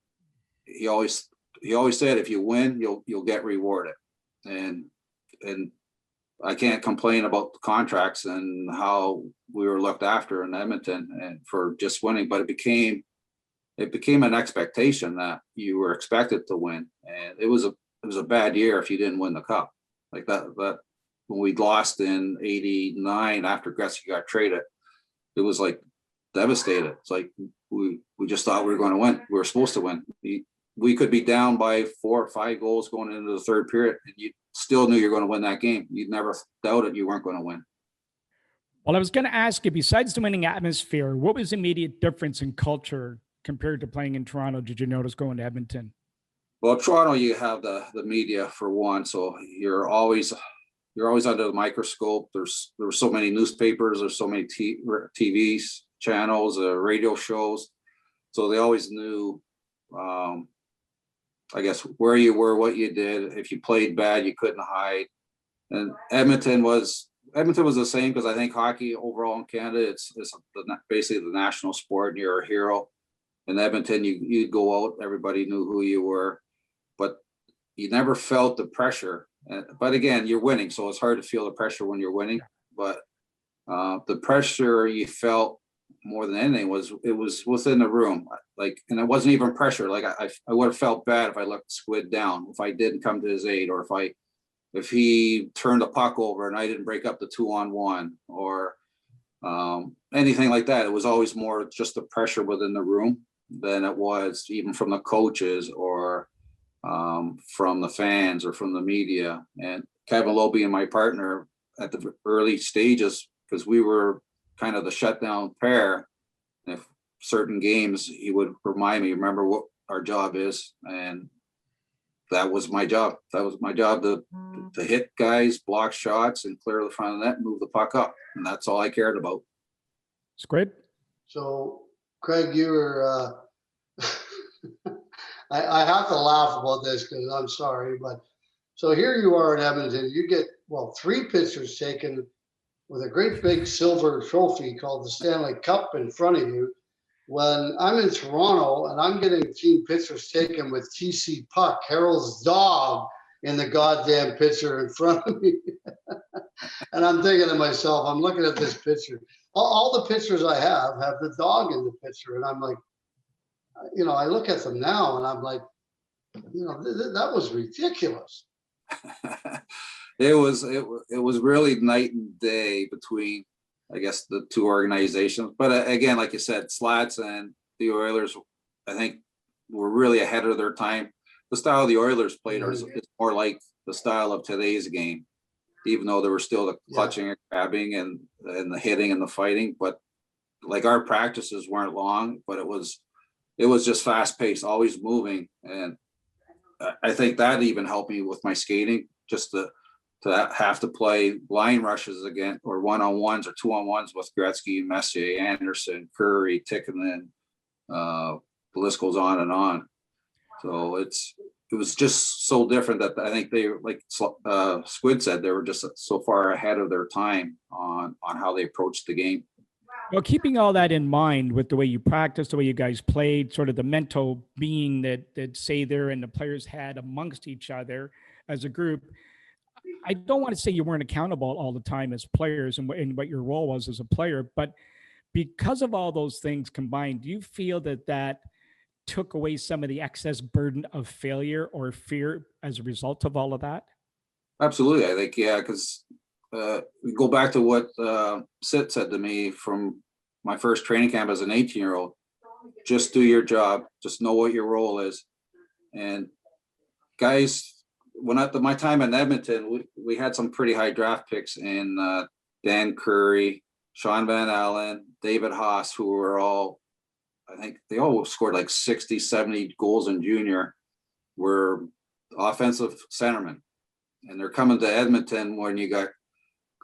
he always said, if you win, you'll get rewarded. And I can't complain about the contracts and how we were looked after in Edmonton and for just winning, but it became an expectation that you were expected to win. And it was a bad year if you didn't win the cup. Like that when we lost in '89 after Gretzky got traded, it was like devastated. It's like we just thought we were going to win. We were supposed to win. We could be down by 4 or 5 goals going into the third period, and you still knew you're going to win that game. You'd never doubted you weren't going to win. Well, I was going to ask you, besides the winning atmosphere, what was the immediate difference in culture compared to playing in Toronto? Did you notice going to Edmonton? Well, Toronto, you have the media for one, so you're always under the microscope. There were so many newspapers, there's so many TV channels, radio shows, so they always knew, I guess, where you were, what you did. If you played bad, you couldn't hide. And Edmonton was the same, because I think hockey overall in Canada, it's basically the national sport, and you're a hero. In Edmonton, you'd go out, everybody knew who you were, but you never felt the pressure. But again, you're winning, so it's hard to feel the pressure when you're winning. But the pressure you felt more than anything was within the room. Like, and it wasn't even pressure. Like I would have felt bad if I let Squid down, if I didn't come to his aid, or if he turned the puck over and I didn't break up the 2-on-1, or anything like that. It was always more just the pressure within the room than it was even from the coaches or from the fans or from the media. And Kevin Lowe being my partner at the early stages, because we were kind of the shutdown pair. If certain games, he would remind me, remember what our job is. And that was my job. That was my job to hit guys, block shots, and clear the front of the net and move the puck up. And that's all I cared about. Squid? So, Craig, you were, I have to laugh about this because I'm sorry, but so here you are in Edmonton, you get, 3 pictures taken with a great big silver trophy called the Stanley Cup in front of you. When I'm in Toronto and I'm getting team pictures taken with TC Puck, Harold's dog, in the goddamn picture in front of me. And I'm thinking to myself, I'm looking at this picture. All the pictures I have the dog in the picture. And I'm like, I look at them now and I'm like, that was ridiculous. It was really night and day between, I guess, the two organizations. But again, like you said, Slats and the Oilers, I think, were really ahead of their time. The style the Oilers played is more like the style of today's game, even though there were still the clutching and grabbing and the hitting and the fighting. But like, our practices weren't long, but it was just fast paced, always moving. And I think that even helped me with my skating, just to have to play line rushes again, or one-on-ones or two-on-ones with Gretzky, Messier, Anderson, Curry, Tikkanen, the list goes on and on. So it was just so different that I think they, like Squid said, they were just so far ahead of their time on how they approached the game. Well, keeping all that in mind with the way you practiced, the way you guys played, sort of the mental being that Sather and the players had amongst each other as a group, I don't want to say you weren't accountable all the time as players and what your role was as a player, but because of all those things combined, do you feel that took away some of the excess burden of failure or fear as a result of all of that? Absolutely. I think, yeah, because we go back to what Sid said to me from my first training camp as an 18-year-old. Just do your job. Just know what your role is. And guys, when at my time in Edmonton, we had some pretty high draft picks in Dan Curry, Sean Van Allen, David Haas, who were all, I think they all scored like 60, 70 goals in junior, were offensive centermen. And they're coming to Edmonton when you got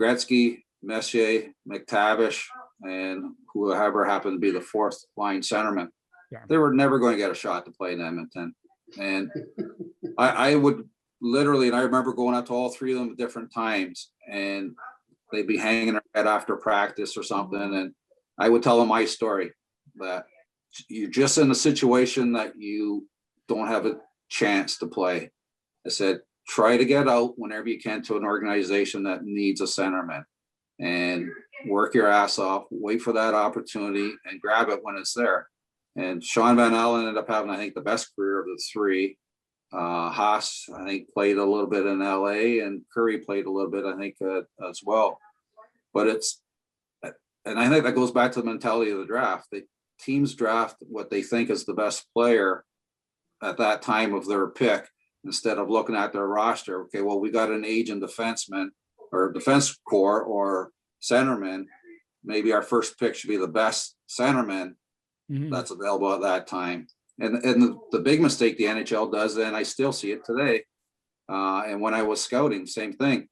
Gretzky, Messier, McTavish, and whoever happened to be the fourth line centerman. Yeah. They were never going to get a shot to play in Edmonton. And I would literally, and I remember going out to all three of them at different times, and they'd be hanging their head after practice or something. And I would tell them my story, that you're just in a situation that you don't have a chance to play. I said, try to get out whenever you can to an organization that needs a centerman, and work your ass off, wait for that opportunity and grab it when it's there. And Sean Van Allen ended up having, I think, the best career of the three. Haas, I think, played a little bit in LA, and Curry played a little bit, I think, as well. But and I think that goes back to the mentality of the draft. The teams draft what they think is the best player at that time of their pick, instead of looking at their roster. Okay, well, we got an aging defenseman or defense core or centerman. Maybe our first pick should be the best centerman that's available at that time. And the big mistake the NHL does, and I still see it today, and when I was scouting, same thing.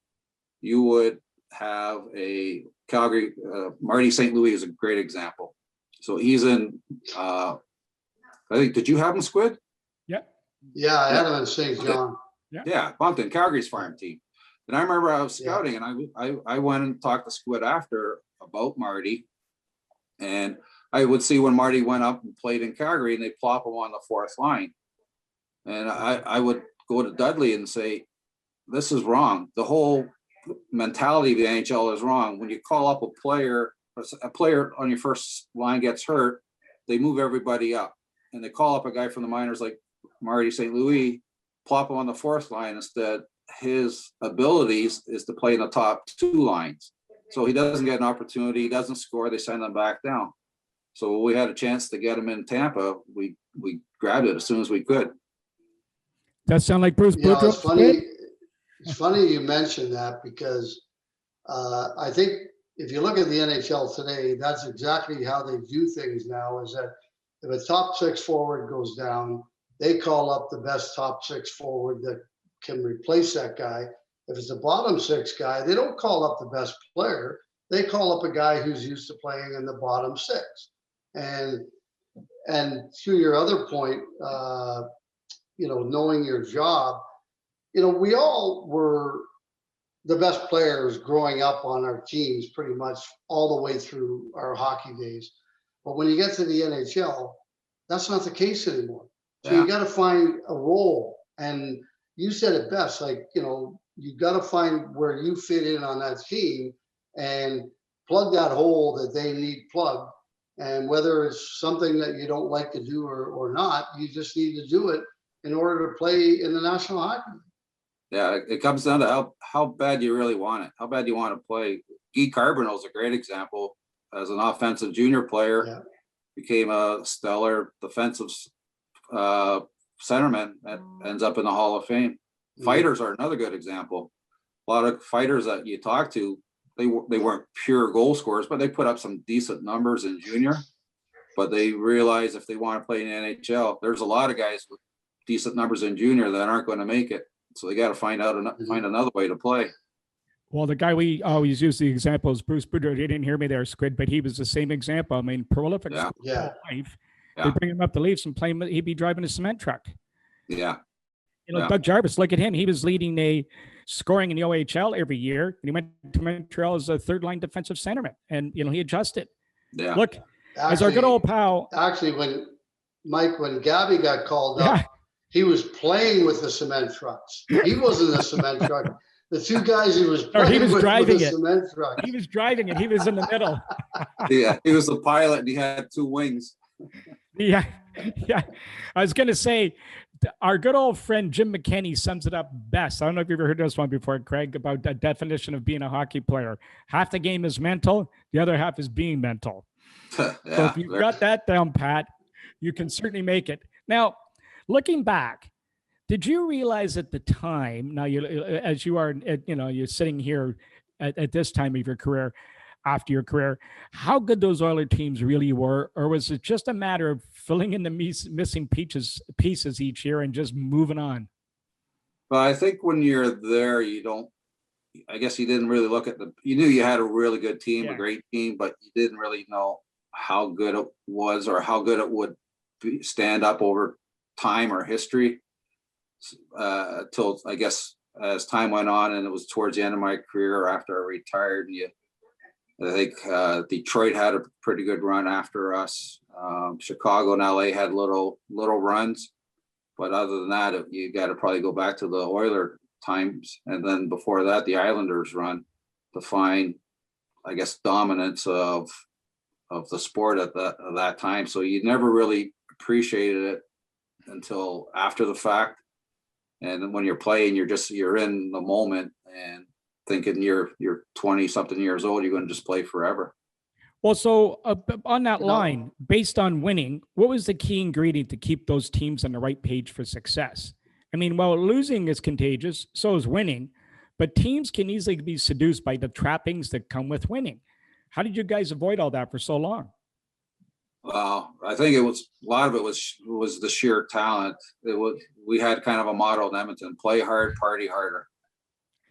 You would have a Calgary, Marty St. Louis is a great example. So he's in, I think, did you have him, Squid? Yeah, I had him in St. John. Yeah, Bumpton, Calgary's farm team. And I remember I was scouting, and I went and talked to Squid after about Marty, and I would see when Marty went up and played in Calgary, and they plop him on the fourth line. And I would go to Dudley and say, this is wrong. The whole mentality of the NHL is wrong. When you call up a player on your first line gets hurt, they move everybody up. And they call up a guy from the minors like Marty St. Louis, plop him on the fourth line instead. His abilities is to play in the top two lines. So he doesn't get an opportunity, he doesn't score, they send him back down. So we had a chance to get him in Tampa. We grabbed it as soon as we could. That sound like Bruce Boudreau? It's funny. It's funny you mentioned that, because I think if you look at the NHL today, that's exactly how they do things now. Is that if a top six forward goes down, they call up the best top six forward that can replace that guy. If it's a bottom six guy, they don't call up the best player. They call up a guy who's used to playing in the bottom six. And to your other point, knowing your job, we all were the best players growing up on our teams pretty much all the way through our hockey days. But when you get to the NHL, that's not the case anymore. So you got to find a role. And you said it best, like, you got to find where you fit in on that team and plug that hole that they need plugged. And whether it's something that you don't like to do or not, you just need to do it in order to play in the National Hockey League. Yeah, it comes down to how bad you really want it, how bad you want to play. Guy Carbonneau is a great example. As an offensive junior player, became a stellar defensive centerman that ends up in the Hall of Fame. Fighters are another good example. A lot of fighters that you talk to, they weren't pure goal scorers, but they put up some decent numbers in junior. But they realize if they want to play in the NHL, there's a lot of guys with decent numbers in junior that aren't going to make it. So they got to find another way to play. Well, the guy we always use the example is Bruce Boudreau. You didn't hear me there, Squid, but he was the same example. I mean, prolific Yeah. life. Yeah. They bring him up the Leafs and play him. He'd be driving a cement truck. Yeah. You know, Yeah. Doug Jarvis, look at him. He was leading a scoring in the OHL every year. And he went to Montreal as a third line defensive centerman. And, you know, he adjusted. Yeah. Look, as our good old pal. Actually, when Gabby got called up, he was playing with the cement trucks. He wasn't a cement truck. The two guys he was playing with driving the cement truck. He was driving it. He was in the middle. Yeah, he was the pilot and he had two wings. Yeah. I was going to say, our good old friend Jim McKenney sums it up best. I don't know if you've ever heard this one before, Craig, about the definition of being a hockey player. Half the game is mental. The other half is being mental. So if you've got that down pat, you can certainly make it. Now, looking back, did you realize at the time, now as you are, you know, you're sitting here at this time of your career, after your career, how good those Oiler teams really were? Or was it just a matter of filling in the missing pieces each year and just moving on? But I think when you're there, I guess you didn't really look at you knew you had a really good team, a great team, but you didn't really know how good it was or how good it would stand up over time or history. Till I guess as time went on and it was towards the end of my career or after I retired, I think Detroit had a pretty good run after us. Chicago and LA had little runs, but other than that, you got to probably go back to the Oiler times, and then before that, the Islanders run to find, I guess, dominance of the sport at that time. So you never really appreciated it until after the fact. And then when you're playing, you're in the moment and thinking you're 20 something years old, you're going to just play forever. Well, so on that line, based on winning, what was the key ingredient to keep those teams on the right page for success? I mean, well, losing is contagious, so is winning, but teams can easily be seduced by the trappings that come with winning. How did you guys avoid all that for so long? Well, I think a lot of it was the sheer talent. We had kind of a motto in Edmonton: play hard, party harder.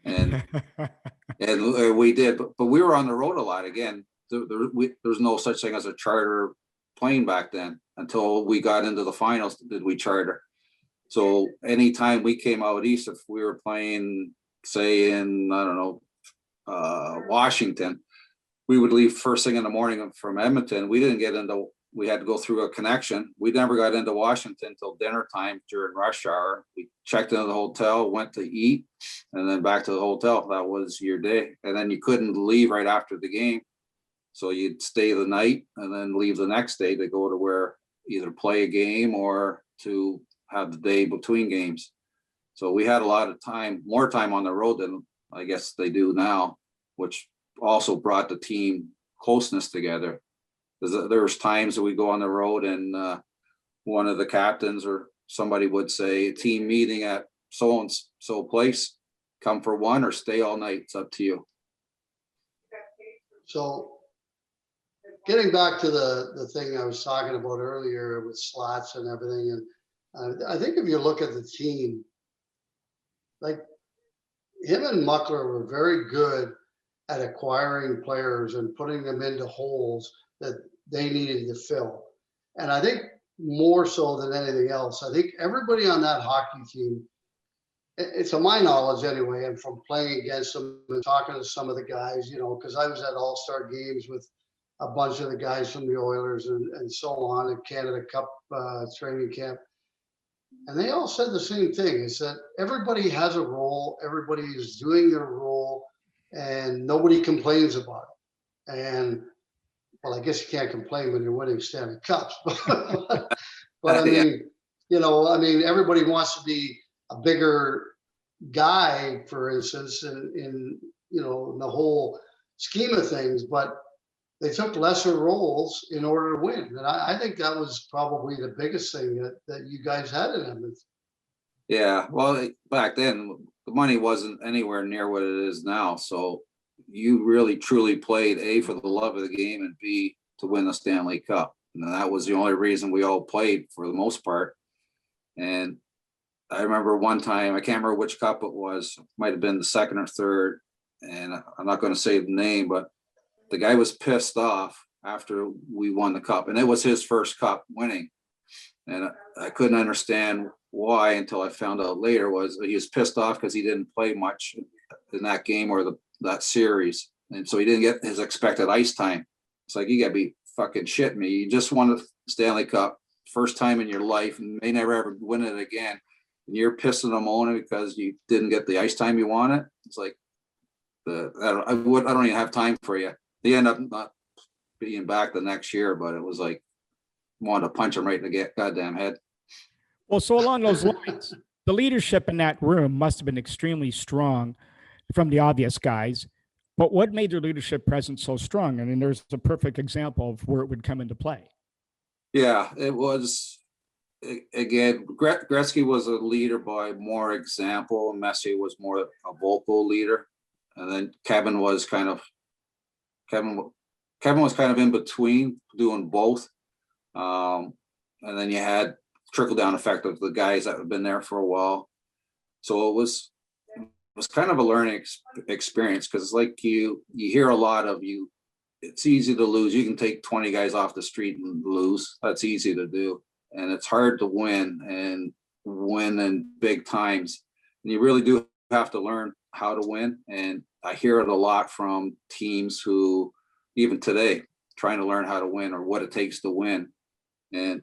And we did, but we were on the road a lot. Again, there's no such thing as a charter plane back then until we got into the finals. Did we charter? So anytime we came out east, if we were playing, say in Washington, we would leave first thing in the morning from Edmonton. We had to go through a connection. We never got into Washington until dinner time during rush hour. We checked into the hotel, went to eat, and then back to the hotel. That was your day. And then you couldn't leave right after the game. So you'd stay the night and then leave the next day to go to either play a game or to have the day between games. So we had a lot of time, more time on the road than I guess they do now, which also brought the team closeness together. There's times that we go on the road and one of the captains or somebody would say, team meeting at so and so place, come for one or stay all night. It's up to you. So getting back to the thing I was talking about earlier with slots and everything, and I think if you look at the team, like him and Muckler were very good at acquiring players and putting them into holes that they needed to fill. And I think more so than anything else, I think everybody on that hockey team, it's to my knowledge anyway, and from playing against them and talking to some of the guys, because I was at all-star games with a bunch of the guys from the Oilers and so on at Canada Cup training camp. And they all said the same thing, is that everybody has a role, everybody is doing their role, and nobody complains about it. And well, I guess you can't complain when you're winning Stanley Cups, but I mean, everybody wants to be a bigger guy, for instance, in the whole scheme of things, but they took lesser roles in order to win. And I think that was probably the biggest thing that you guys had in Edmonton. Yeah, well, back then the money wasn't anywhere near what it is now. So you really truly played A, for the love of the game, and B, to win the Stanley Cup. And that was the only reason we all played for the most part. And I remember one time, I can't remember which cup it was, might have been the second or third, and I'm not going to say the name, but the guy was pissed off after we won the cup, and it was his first cup winning. And I couldn't understand why until I found out later was he was pissed off because he didn't play much in that game or that series. And so he didn't get his expected ice time. It's like, you gotta be fucking shitting me. You just won the Stanley Cup, first time in your life, and may never ever win it again. And you're pissing and moaning because you didn't get the ice time you wanted. It's like, I don't even have time for you. They end up not being back the next year, but it was like, wanted to punch him right in the goddamn head. Well, so along those lines, the leadership in that room must have been extremely strong from the obvious guys. But what made their leadership presence so strong? I mean, there's a perfect example of where it would come into play. Yeah, it was, again, Gretzky was a leader by more example. Messier was more a vocal leader. And then Kevin was kind of in between, doing both. And then you had trickle down effect of the guys that have been there for a while. So it was kind of a learning experience, because like you hear a lot of it's easy to lose. You can take 20 guys off the street and lose. That's easy to do. And it's hard to win in big times. And you really do have to learn how to win. And I hear it a lot from teams who, even today, trying to learn how to win or what it takes to win. And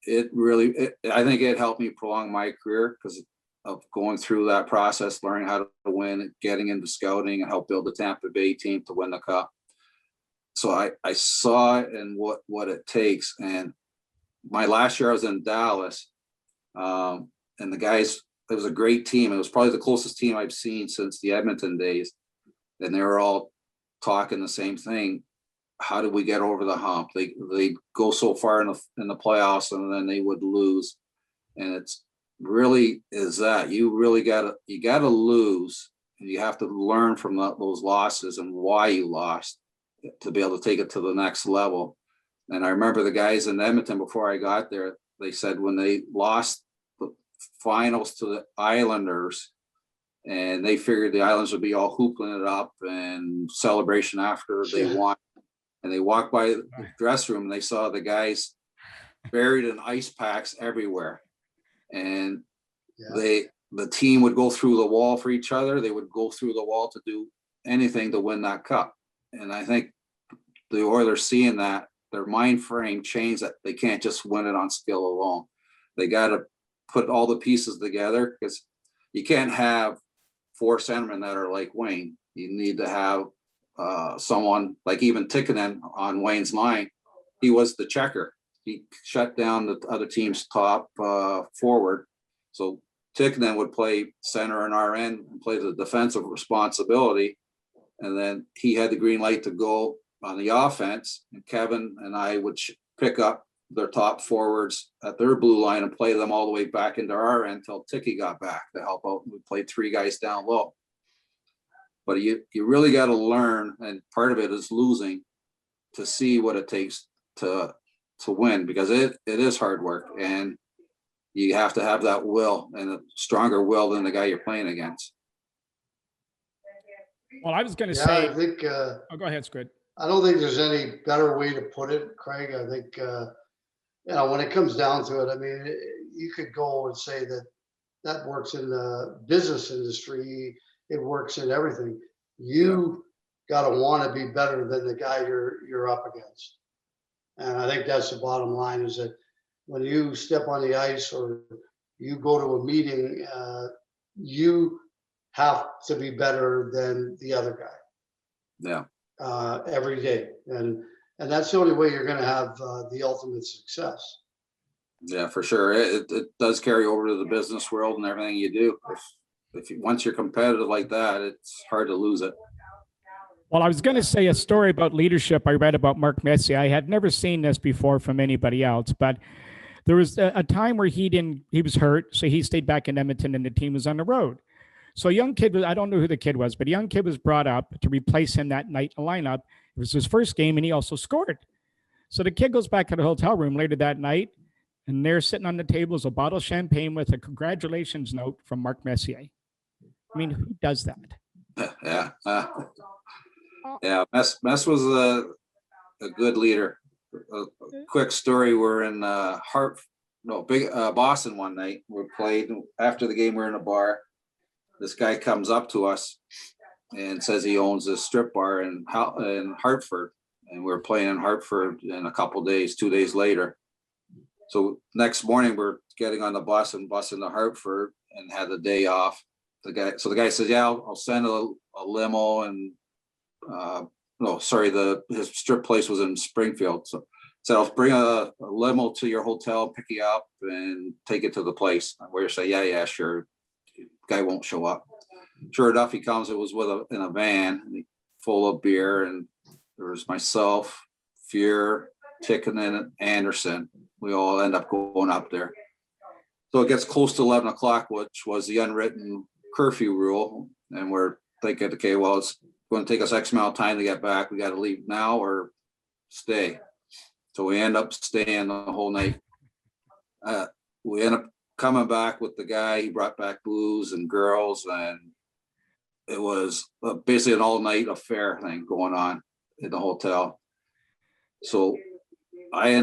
I think it helped me prolong my career because of going through that process, learning how to win, getting into scouting, and help build the Tampa Bay team to win the cup. So I saw it and what it takes. And my last year I was in Dallas, and the guys, it was a great team. It was probably the closest team I've seen since the Edmonton days. And they were all talking the same thing. How did we get over the hump? They go so far in the playoffs, and then they would lose. And it's really is that you really gotta lose, and you have to learn from those losses and why you lost to be able to take it to the next level. And I remember the guys in Edmonton before I got there, they said when they lost the finals to the Islanders, and they figured the Islanders would be all hooping it up and celebration after they won. And they walked by the dressing room and they saw the guys buried in ice packs everywhere. And the team would go through the wall for each other. They would go through the wall to do anything to win that cup. And I think the Oilers, seeing that, their mind frame changed, that they can't just win it on skill alone. They got to put all the pieces together, because you can't have four centermen that are like Wayne. You need to have someone like even Tikkanen on Wayne's line. He was the checker. He shut down the other team's top forward. So Tikkanen would play center and RN and play the defensive responsibility. And then he had the green light to go on the offense. And Kevin and I would pick up their top forwards at their blue line and play them all the way back into our end until Ticky got back to help out. We played three guys down low. But you really got to learn, and part of it is losing, to see what it takes to win, because it is hard work, and you have to have that will, and a stronger will than the guy you're playing against. Well, I was going to say, I think. Go ahead, Squid. I don't think there's any better way to put it, Craig. I think when it comes down to it, I mean, you could go and say that works in the business industry. It works in everything. You got to want to be better than the guy you're up against. And I think that's the bottom line, is that when you step on the ice or you go to a meeting, you have to be better than the other guy. Yeah. Every day. And that's the only way you're going to have the ultimate success. Yeah, for sure. It does carry over to the business world and everything you do. Once you're competitive like that, it's hard to lose it. Well, I was going to say a story about leadership I read about Mark Messier. I had never seen this before from anybody else, but there was a time where he was hurt, so he stayed back in Edmonton and the team was on the road. So a young kid, I don't know who the kid was, but a young kid was brought up to replace him that night in the lineup. It was his first game and he also scored. So the kid goes back to the hotel room later that night, and there sitting on the table is a bottle of champagne with a congratulations note from Mark Messier. I mean, who does that? Yeah. Yeah. Mess was a good leader. A quick story. We're in Boston one night. We played after the game. We're in a bar. This guy comes up to us and says he owns a strip bar in Hartford, and we're playing in Hartford in a couple days, 2 days later. So next morning we're getting on the bus and busing to Hartford and had the day off. The guy says, yeah, I'll send a limo and his strip place was in Springfield. So I'll bring a limo to your hotel, pick you up and take it to the place. Where you say, yeah, sure. Guy won't show up. Sure enough, he comes. It was in a van full of beer, and there was myself, Fear, Tickinen, and Anderson. We all end up going up there. So it gets close to 11 o'clock, which was the unwritten curfew rule. And we're thinking, okay, well, it's going to take us X amount of time to get back. We got to leave now or stay. So we end up staying the whole night. We end up coming back with the guy. He brought back booze and girls, and it was basically an all-night affair thing going on in the hotel. So I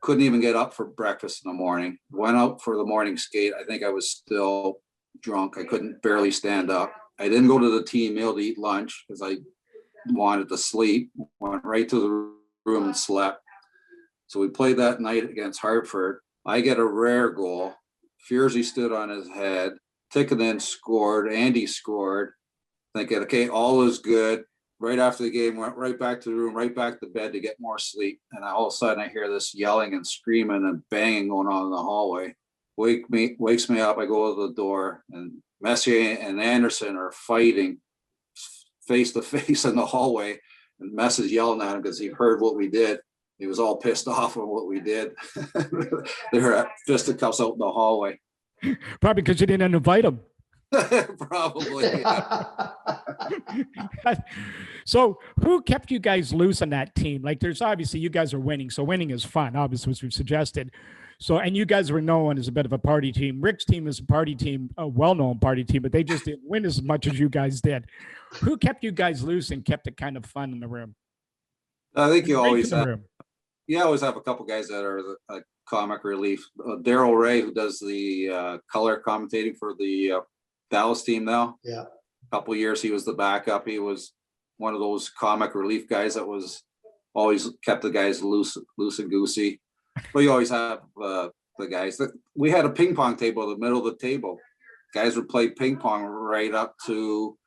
couldn't even get up for breakfast in the morning. Went out for the morning skate. I think I was still drunk. I couldn't barely stand up. I didn't go to the team meal to eat lunch because I wanted to sleep. Went right to the room and slept. So we played that night against Hartford. I get a rare goal. Fierzy stood on his head. Tickinen scored. Andy scored. Thinking, okay, all is good. Right after the game, went right back to the room, right back to bed to get more sleep. And all of a sudden I hear this yelling and screaming and banging going on in the hallway. Wakes me up. I go to the door, and Messier and Anderson are fighting face to face in the hallway. And Mess is yelling at him because he heard what we did. He was all pissed off on what we did. They were at fisticuffs out in the hallway. Probably because you didn't invite him. Probably. Yeah. So who kept you guys loose on that team? Like, there's obviously, you guys are winning. So winning is fun, obviously, as we've suggested. So, and you guys were known as a bit of a party team. Rick's team is a party team, a well-known party team, but they just didn't win as much as you guys did. Who kept you guys loose and kept it kind of fun in the room? I think you always have a couple guys that are the comic relief. Daryl Ray, who does the color commentating for the Dallas team now. Yeah. A couple of years he was the backup. He was one of those comic relief guys that was always kept the guys loose and goosey. But you always have the guys that we had a ping pong table in the middle of the table. Guys would play ping pong right up to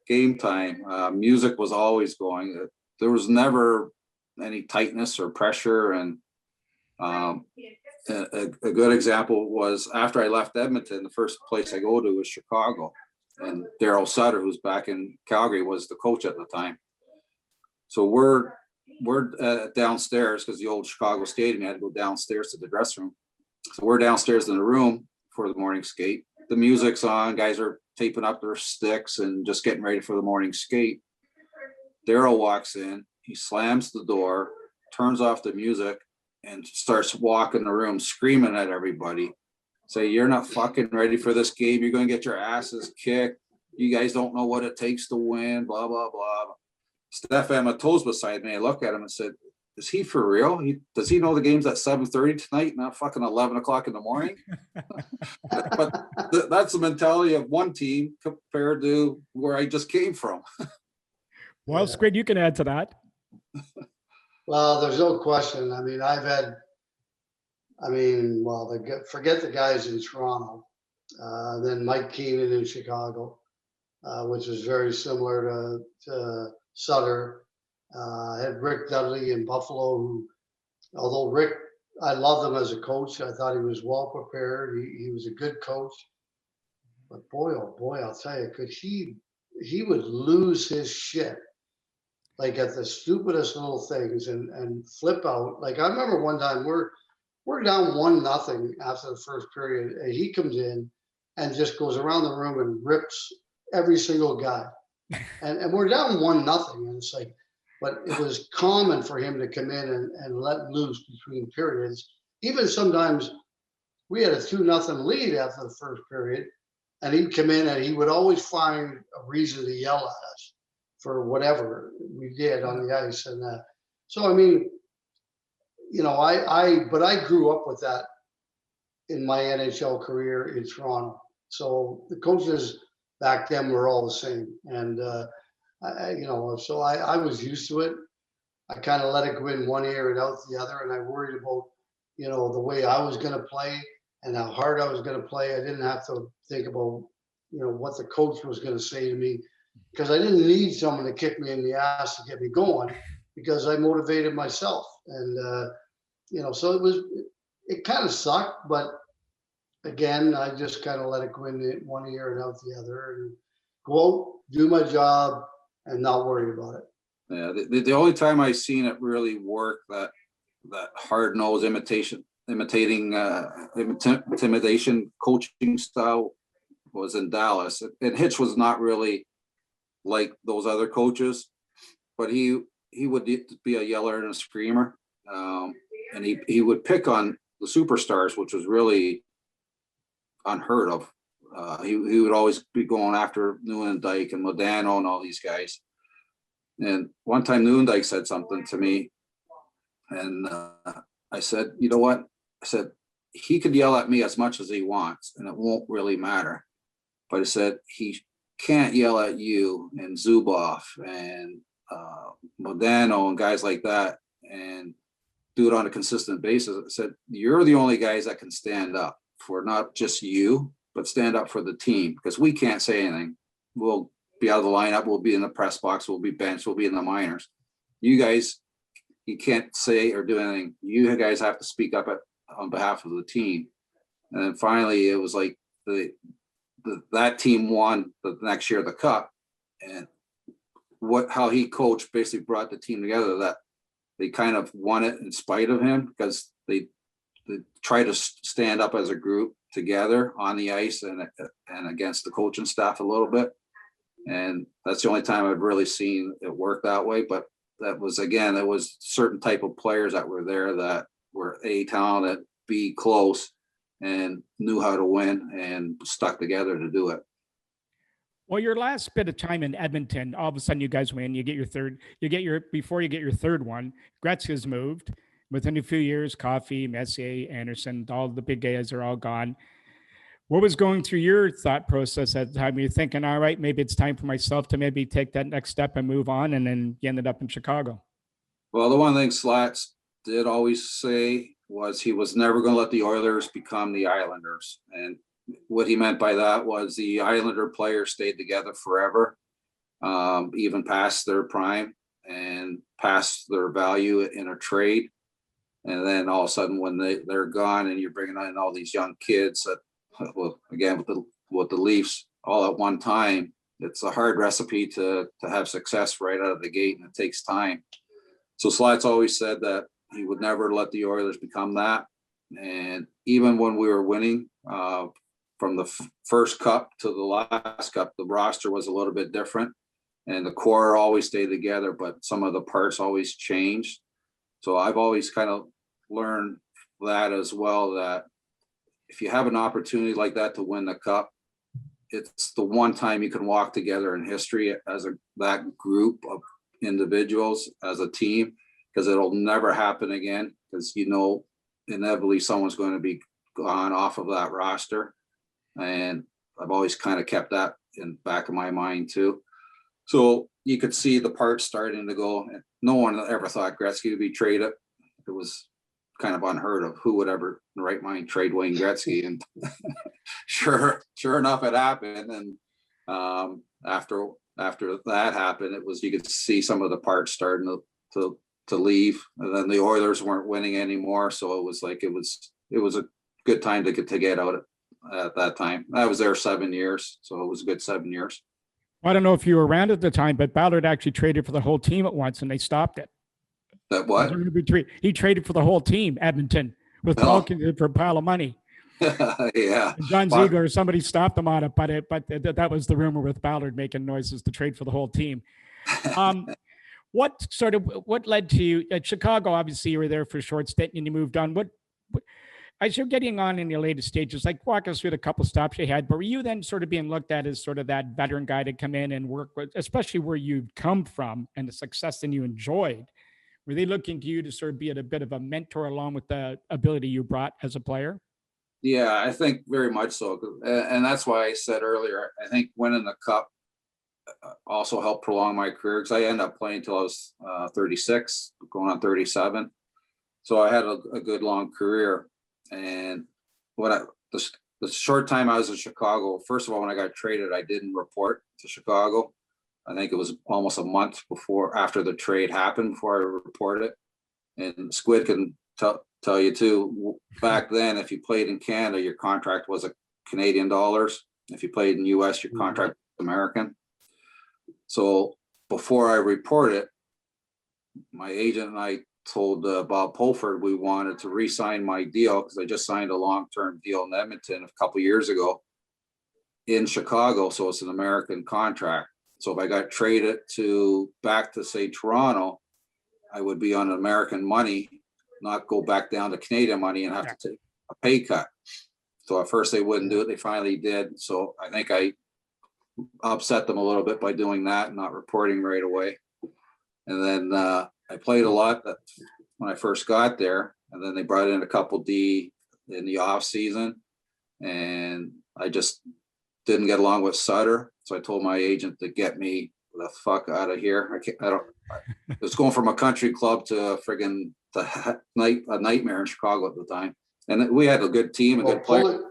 game time. Music was always going. There was never any tightness or pressure. And a good example was after I left Edmonton, the first place I go to was Chicago. And Daryl Sutter, who's back in Calgary, was the coach at the time. So we're downstairs because the old Chicago stadium, you had to go downstairs to the dressing room. So we're downstairs in the room for the morning skate. The music's on, guys are taping up their sticks and just getting ready for the morning skate. Daryl walks in, he slams the door, turns off the music, and starts walking the room screaming at everybody. Say, you're not fucking ready for this game. You're going to get your asses kicked. You guys don't know what it takes to win, blah, blah, blah. Stefan Matteau's beside me. I look at him and said, is he for real? Does he know the game's at 7:30 tonight, not fucking 11 o'clock in the morning? But that's the mentality of one team compared to where I just came from. Well, yeah. Squid, you can add to that. Well, there's no question. I mean, forget the guys in Toronto, then Mike Keenan in Chicago, which is very similar to Sutter. I had Rick Dudley in Buffalo, who, although Rick, I loved him as a coach. I thought he was well prepared. He was a good coach. But boy, oh boy, I'll tell you, he would lose his shit, like at the stupidest little things and flip out. Like I remember one time we're down 1-0 after the first period, and he comes in and just goes around the room and rips every single guy. And we're down 1-0, and it's like, but it was common for him to come in and let loose between periods. Even sometimes we had a 2-0 lead after the first period, and he'd come in and he would always find a reason to yell at us for whatever we did on the ice. And so, I mean, you know, but I grew up with that in my NHL career in Toronto. So the coaches back then were all the same. And, you know, so I was used to it. I kind of let it go in one ear and out the other. And I worried about, you know, the way I was going to play and how hard I was going to play. I didn't have to think about, you know, what the coach was going to say to me, because I didn't need someone to kick me in the ass to get me going, because I motivated myself. And, you know, so it kind of sucked, but again, I just kind of let it go in one ear and out the other, and go out, do my job, and not worry about it. Yeah, the only time I seen it really work, that hard-nosed imitating intimidation coaching style, was in Dallas. And Hitch was not really like those other coaches, but he would be a yeller and a screamer, and he would pick on the superstars, which was really unheard of. He would always be going after Nieuwendyk and Modano and all these guys. And one time Nieuwendyk said something to me, and I said, you know what? I said, he could yell at me as much as he wants, and it won't really matter. But I said, he can't yell at you and Zubov and Modano and guys like that and do it on a consistent basis. I said, you're the only guys that can stand up for not just you, but stand up for the team, because we can't say anything. We'll be out of the lineup, we'll be in the press box, we'll be benched, we'll be in the minors. You guys, you can't say or do anything. You guys have to speak up on behalf of the team. And then finally, it was like that team won the next year the cup, and how he coached basically brought the team together, that they kind of won it in spite of him, because they try to stand up as a group together on the ice and against the coaching staff a little bit. And that's the only time I've really seen it work that way. But that was, again, it was certain type of players that were there that were A, talented, B, close, and knew how to win and stuck together to do it. Well, your last bit of time in Edmonton, all of a sudden you guys win, before you get your third one, Gretzky's moved. Within a few years, Coffey, Messier, Anderson, all the big guys are all gone. What was going through your thought process at the time? You're thinking, all right, maybe it's time for myself to maybe take that next step and move on, and then you ended up in Chicago. Well, the one thing Slats did always say was he was never going to let the Oilers become the Islanders. And what he meant by that was the Islander players stayed together forever, even past their prime and past their value in a trade. And then all of a sudden, when they're gone and you're bringing in all these young kids that, well, again, with the Leafs all at one time, it's a hard recipe to have success right out of the gate, and it takes time. So Slats always said that he would never let the Oilers become that. And even when we were winning, from the first cup to the last cup, the roster was a little bit different, and the core always stayed together, but some of the parts always changed. So I've always kind of learned that as well, that if you have an opportunity like that to win the cup, it's the one time you can walk together in history as that group of individuals as a team, because it'll never happen again, because inevitably someone's going to be gone off of that roster. And I've always kind of kept that in the back of my mind too. So you could see the parts starting to go. No one ever thought Gretzky would be traded. It was kind of unheard of. Who would ever in the right mind trade Wayne Gretzky? And sure enough, it happened. And after that happened, you could see some of the parts starting to leave. And then the Oilers weren't winning anymore, so it was a good time to get out at that time. I was there 7 years, so it was a good 7 years. I don't know if you were around at the time, but Ballard actually traded for the whole team at once, and they stopped it. That what? He traded for the whole team, Edmonton, with Falcon for a pile of money. Yeah. And John Ziegler or somebody stopped them on it, but that was the rumor with Ballard making noises to trade for the whole team. What led to you at Chicago? Obviously, you were there for a short stint and you moved on. as you're getting on in your later stages, like walk us through the couple stops you had, but were you then sort of being looked at as sort of that veteran guy to come in and work with, especially where you'd come from and the success that you enjoyed? Were they looking to you to sort of be a bit of a mentor along with the ability you brought as a player? Yeah, I think very much so. And that's why I said earlier, I think winning the cup also helped prolong my career, because I ended up playing until I was 36, going on 37. So I had a good long career. And the short time I was in Chicago, first of all, when I got traded, I didn't report to Chicago. I think it was almost a month after the trade happened before I reported it. And Squid can tell you too, back then, if you played in Canada, your contract was a Canadian dollars. If you played in US, your contract was American. So before I reported, my agent and I told Bob Pulford we wanted to re-sign my deal, because I just signed a long-term deal in Edmonton a couple of years ago in Chicago. So it's an American contract. So if I got traded back to say Toronto, I would be on American money, not go back down to Canadian money and have to take a pay cut. So at first they wouldn't do it. They finally did. So I think I upset them a little bit by doing that and not reporting right away. And then I played a lot when I first got there, and then they brought in a couple D in the off season, and I just didn't get along with Sutter. So I told my agent to get me the fuck out of here. I was going from a country club to a friggin' a nightmare in Chicago at the time. And we had a good team, a good player.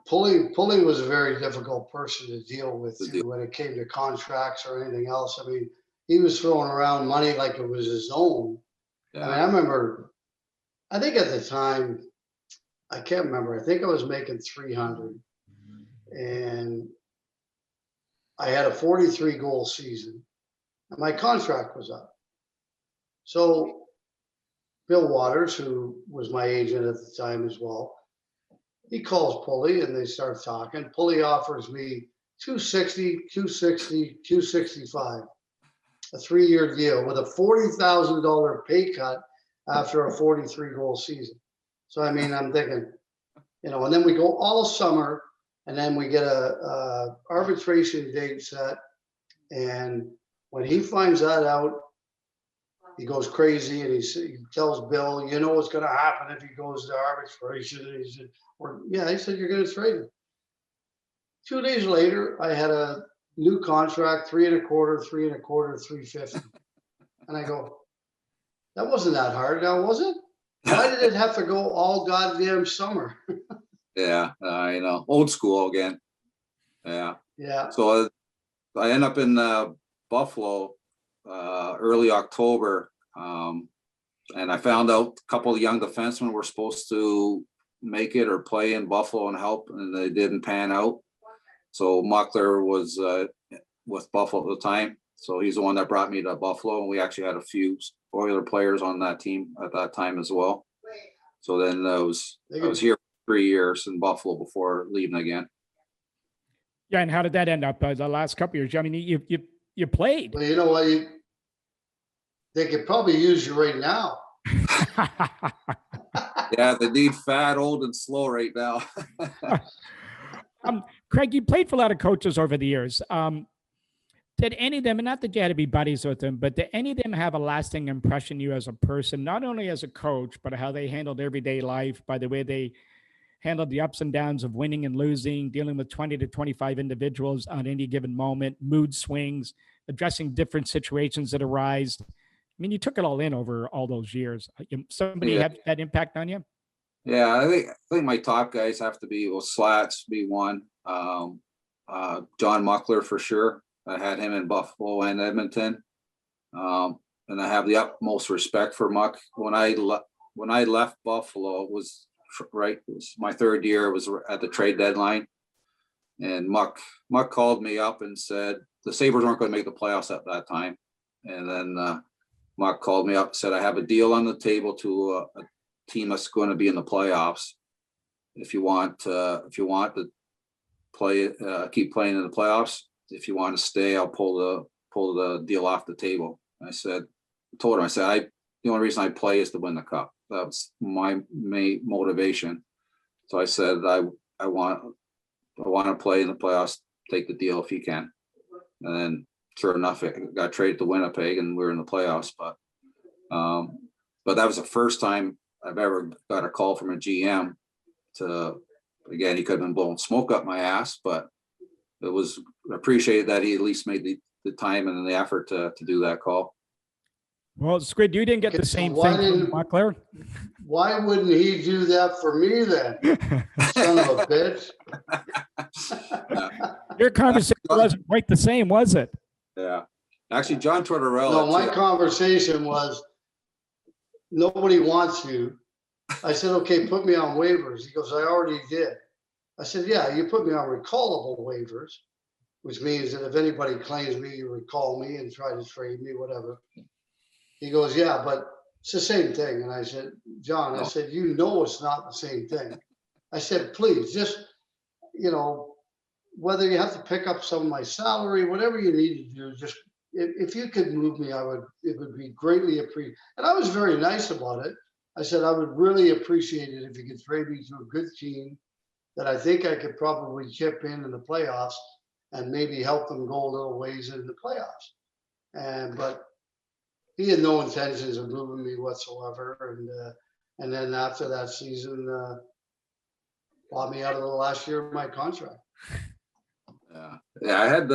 Pulley was a very difficult person to deal with when it came to contracts or anything else. I mean, he was throwing around money like it was his own. Yeah. I mean, I remember, I think at the time, I can't remember, I think I was making 300, and I had a 43 goal season, and my contract was up. So Bill Waters, who was my agent at the time as well, he calls Pulley and they start talking. Pulley offers me 260, 260, 265, a 3-year deal with a $40,000 pay cut after a 43 goal season. So, I mean, I'm thinking, and then we go all summer, and then we get a arbitration date set. And when he finds that out, he goes crazy, and he tells Bill, you know what's going to happen if he goes to arbitration. And he said, he said, you're going to trade him. 2 days later, I had a new contract, 3.25, 3.50. And I go, that wasn't that hard now, was it? Why did it have to go all goddamn summer? Yeah, I know. Old school again. Yeah. Yeah. So I end up in Buffalo early October, and I found out a couple of young defensemen were supposed to make it or play in Buffalo and help, and they didn't pan out. So Muckler was with Buffalo at the time, so he's the one that brought me to Buffalo, and we actually had a few Oiler players on that team at that time as well. So then I was here 3 years in Buffalo before leaving again. Yeah, and how did that end up? The last couple of years, I mean, you played. Well, you know what? They could probably use you right now. Yeah, they need fat, old, and slow right now. Craig, you played for a lot of coaches over the years. Did any of them, and not that you had to be buddies with them, but did any of them have a lasting impression on you as a person, not only as a coach, but how they handled everyday life, by the way they handled the ups and downs of winning and losing, dealing with 20 to 25 individuals on any given moment, mood swings, addressing different situations that arise? I mean, you took it all in over all those years. Somebody have that impact on you? Yeah, I think my top guys have to be, Slats be one. John Muckler for sure. I had him in Buffalo and Edmonton. And I have the utmost respect for Muck. When I left Buffalo, it was my third year, it was at the trade deadline. And Muck called me up and said, the Sabres weren't going to make the playoffs at that time. And then Muck called me up and said, I have a deal on the table to a team that's going to be in the playoffs. If you want to play, keep playing in the playoffs. If you want to stay, I'll pull the deal off the table. I told him, the only reason I play is to win the cup. That's my main motivation. So I said, I want to play in the playoffs, take the deal if you can. And then sure enough, it got traded to Winnipeg and we were in the playoffs. But that was the first time I've ever got a call from a GM to, again, he could have been blowing smoke up my ass, but it was appreciated that he at least made the time and the effort to do that call. Well, Squid, you didn't get the same thing from Buckler. Why wouldn't he do that for me then? Son of a bitch. Your conversation wasn't quite the same, was it? Yeah. Actually, John Tortorella. No, my conversation was, nobody wants you. I said, okay, put me on waivers. He goes, I already did. I said, yeah, you put me on recallable waivers, which means that if anybody claims me, you would call me and try to trade me, whatever. He goes, yeah, but it's the same thing. And I said, John, I said, you know it's not the same thing. I said, please, just, whether you have to pick up some of my salary, whatever you need to do, just if you could move me, it would be greatly appreciated. And I was very nice about it. I said, I would really appreciate it if you could trade me to a good team that I think I could probably chip in the playoffs and maybe help them go a little ways in the playoffs. But he had no intentions of moving me whatsoever. And then after that season, bought me out of the last year of my contract. Yeah, I had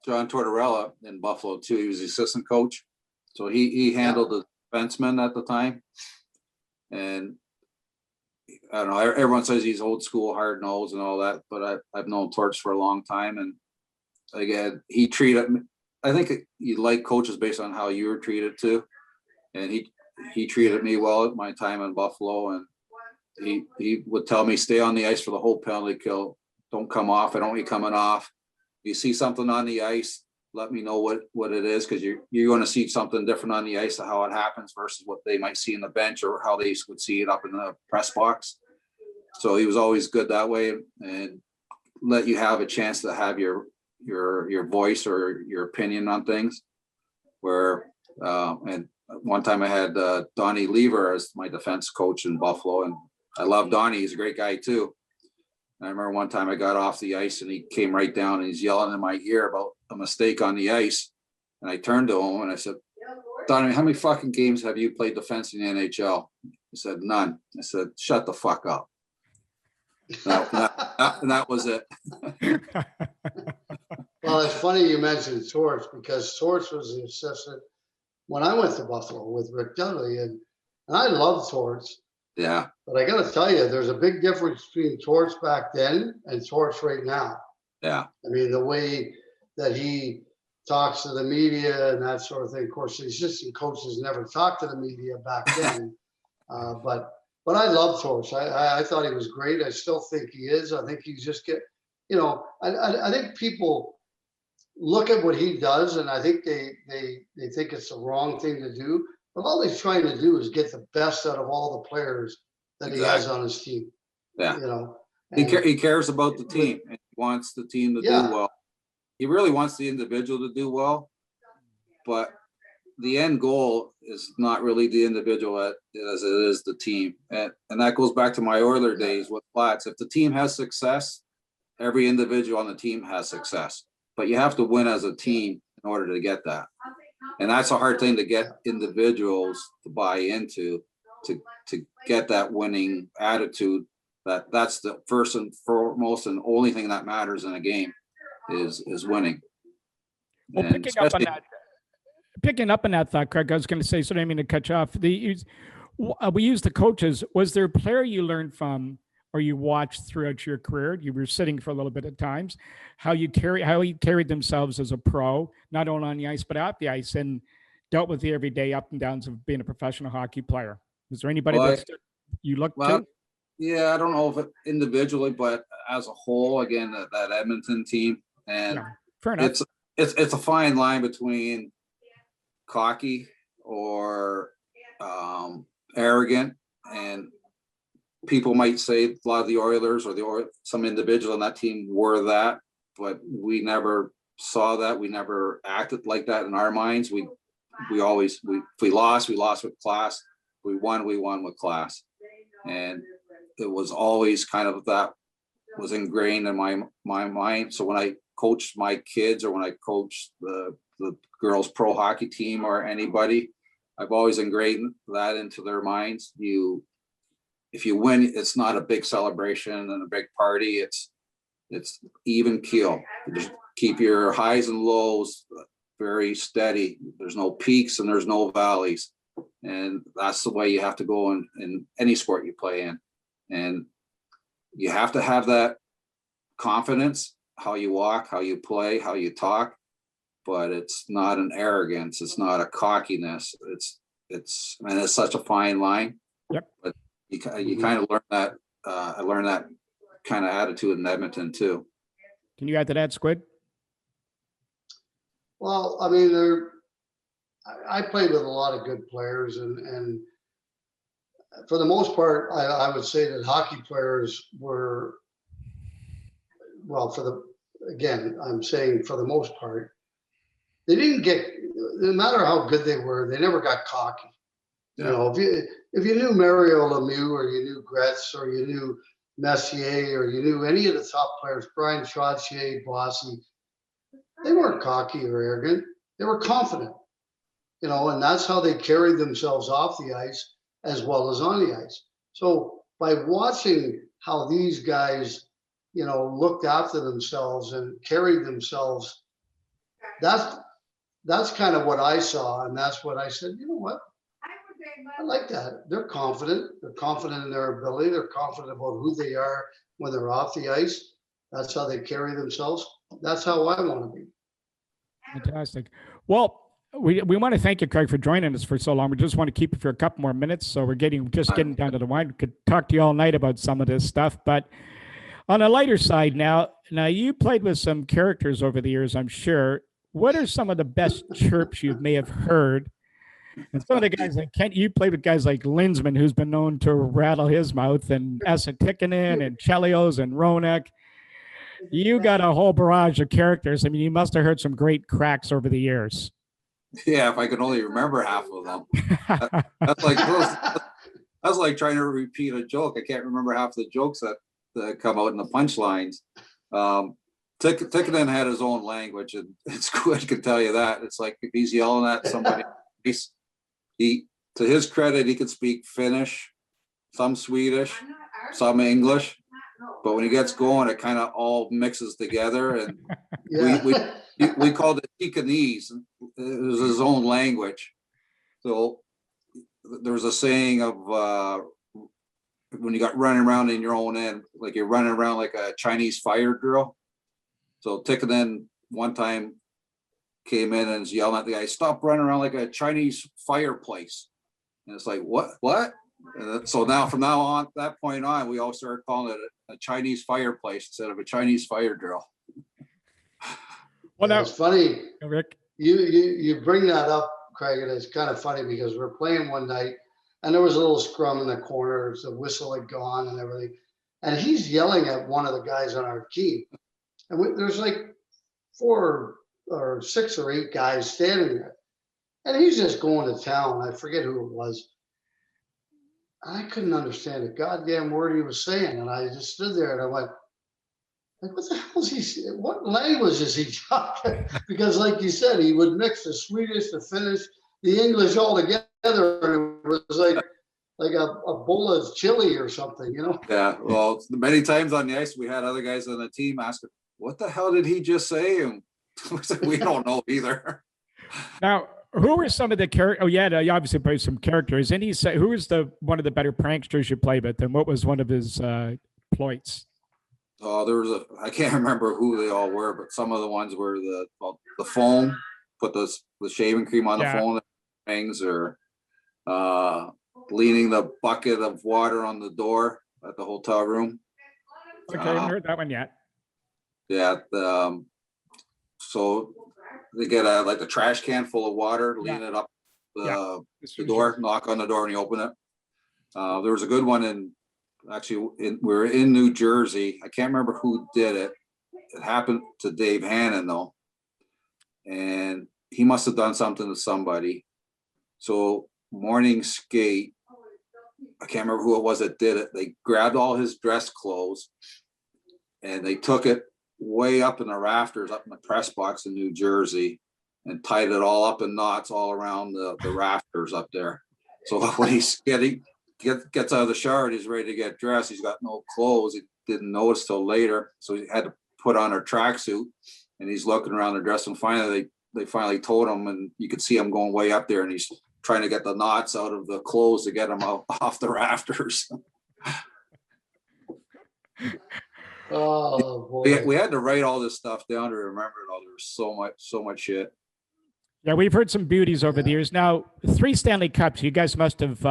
John Tortorella in Buffalo too. He was the assistant coach. So he handled the defenseman at the time. And I don't know, everyone says he's old school, hard nosed and all that, but I've known Torch for a long time. And again, he treated me, I think you like coaches based on how you were treated too. And he treated me well at my time in Buffalo. And he would tell me, stay on the ice for the whole penalty kill. Don't come off. I don't want you coming off. If you see something on the ice, let me know what it is, because you're going to see something different on the ice of how it happens versus what they might see in the bench or how they would see it up in the press box. So he was always good that way and let you have a chance to have your voice or your opinion on things. And one time I had Donnie Lever as my defense coach in Buffalo, and I love Donnie. He's a great guy too. I remember one time I got off the ice and he came right down and he's yelling in my ear about a mistake on the ice. And I turned to him and I said, Donnie, how many fucking games have you played defense in the NHL? He said, none. I said, shut the fuck up. And that was it. Well, it's funny you mentioned Torch, because Torch was the assistant when I went to Buffalo with Rick Dudley, and I love Torch. Yeah. But I got to tell you, there's a big difference between Torch back then and Torch right now. Yeah. I mean, the way that he talks to the media and that sort of thing. Of course, the assistant coaches never talked to the media back then. But I love Torch. I thought he was great. I still think he is. I think he's just I think people look at what he does and I think they think it's the wrong thing to do. But all he's trying to do is get the best out of all the players that he has on his team. Yeah. He cares about the team and he wants the team to do well. He really wants the individual to do well, but the end goal is not really the individual as it is the team. And that goes back to my Oiler days with Platts. If the team has success, every individual on the team has success, but you have to win as a team in order to get that. And that's a hard thing to get individuals to buy into, to get that winning attitude. That's the first and foremost and only thing that matters in a game is winning. Well, picking up on that thought, Craig, I was going to say, so I didn't mean to cut you off. We use the coaches. Was there a player you learned from or you watched throughout your career? You were sitting for a little bit at times, how you carried themselves as a pro, not only on the ice, but out the ice, and dealt with the everyday up and downs of being a professional hockey player. Was there anybody that you looked to? Yeah, I don't know if individually, but as a whole, again, that Edmonton team, and fair enough. It's a fine line between cocky or arrogant, and people might say a lot of the Oilers or some individual on that team were that, but we never saw that. We never acted like that in our minds. We always, if we lost with class. we won with class. And it was always kind of that was ingrained in my mind. So when I coached my kids or when I coached the girls pro hockey team or anybody, I've always ingrained that into their minds. If you win, it's not a big celebration and a big party. It's even keel. Just keep your highs and lows very steady. There's no peaks and there's no valleys. And that's the way you have to go in any sport you play in. And you have to have that confidence, how you walk, how you play, how you talk, but it's not an arrogance. It's not a cockiness. It's such a fine line. Yep. But you kind of learn that. I learned that kind of attitude in Edmonton too. Can you add to that, Squid? Well, I mean, I played with a lot of good players, and for the most part, I would say that hockey players were, well, I'm saying for the most part, they didn't get, no matter how good they were, they never got cocky. You know, if you knew Mario Lemieux or you knew Gretz or you knew Messier or you knew any of the top players, Brian Trottier, Bossy, they weren't cocky or arrogant. They were confident, you know, and that's how they carried themselves off the ice as well as on the ice. So by watching how these guys, you know, looked after themselves and carried themselves, that's kind of what I saw. And that's what I said, you know what? I like that. They're confident. They're confident in their ability. They're confident about who they are when they're off the ice. That's how they carry themselves. That's how I want to be. Fantastic. Well, we want to thank you, Craig, for joining us for so long. We just want to keep it for a couple more minutes. So we're getting down to the wire. We could talk to you all night about some of this stuff. But on a lighter side now you played with some characters over the years, I'm sure. What are some of the best chirps you may have heard? And some of the guys like Kent, you played with guys like Linsman, who's been known to rattle his mouth, and Esa Tikkanen and Chelios and Ronak. You got a whole barrage of characters. I mean, you must have heard some great cracks over the years. Yeah, if I could only remember half of them. That's like trying to repeat a joke. I can't remember half the jokes that come out in the punchlines. Tikkanen had his own language, and Squid can tell you that. It's like if he's yelling at somebody, to his credit, he could speak Finnish, some Swedish, some English, but when he gets going, it kind of all mixes together. And we called it Tikkanese. It was his own language. So there's a saying of when you got running around in your own end, like you're running around like a Chinese fire drill. So Tikkanen one time came in and was yelling at the guy, "Stop running around like a Chinese fireplace." And it's like, what? And so now, from now on, that point on, we all started calling it a Chinese fireplace instead of a Chinese fire drill. Well, it's funny, Rick. You bring that up, Craig, and it's kind of funny because we're playing one night and there was a little scrum in the corner. The whistle had gone and everything. And he's yelling at one of the guys on our team. And there's like 4 or 6 or 8 guys standing there. And he's just going to town. I forget who it was. I couldn't understand a goddamn word he was saying. And I just stood there and I went, like, what the hell is he saying? What language is he talking? Because like you said, he would mix the Swedish, the Finnish, the English all together. And it was like a bowl of chili or something, you know? Yeah, well, many times on the ice, we had other guys on the team asking, what the hell did he just say? And we don't know either. Now, who were some of the characters? Oh, yeah, you obviously played some characters. And who was one of the better pranksters you played with? And what was one of his ploys? Oh, I can't remember who they all were, but some of the ones were the foam, put the shaving cream on the phone, things, or leaning the bucket of water on the door at the hotel room. Okay, I haven't heard that one yet. Yeah. So they get like a trash can full of water, lean it up the door, knock on the door, and you open it. There was a good one we were in New Jersey. I can't remember who did it. It happened to Dave Hannon though. And he must have done something to somebody. So morning skate, I can't remember who it was that did it. They grabbed all his dress clothes and they took it way up in the rafters, up in the press box in New Jersey, and tied it all up in knots all around the rafters up there. So when gets out of the shower and he's ready to get dressed, he's got no clothes. He didn't notice till later. So he had to put on a tracksuit and he's looking around the dress, and finally they finally told him, and you could see him going way up there and he's trying to get the knots out of the clothes to get him out off the rafters. Oh boy. We had to write all this stuff down to remember it all. There was so much shit. Yeah, we've heard some beauties over the years. Now, 3 Stanley Cups. You guys must have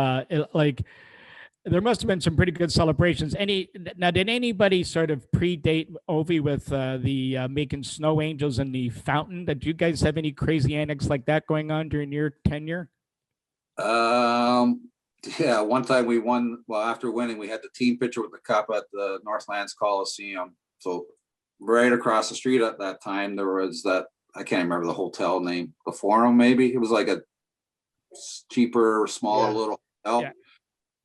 there must have been some pretty good celebrations. Did anybody sort of predate Ovi with the making snow angels in the fountain? Did you guys have any crazy antics like that going on during your tenure? Yeah, one time we won. Well, after winning, we had the team picture with the cup at the Northlands Coliseum. So right across the street at that time, there was that, I can't remember the hotel name, the Forum, maybe. It was like a cheaper, smaller little hotel. Yeah.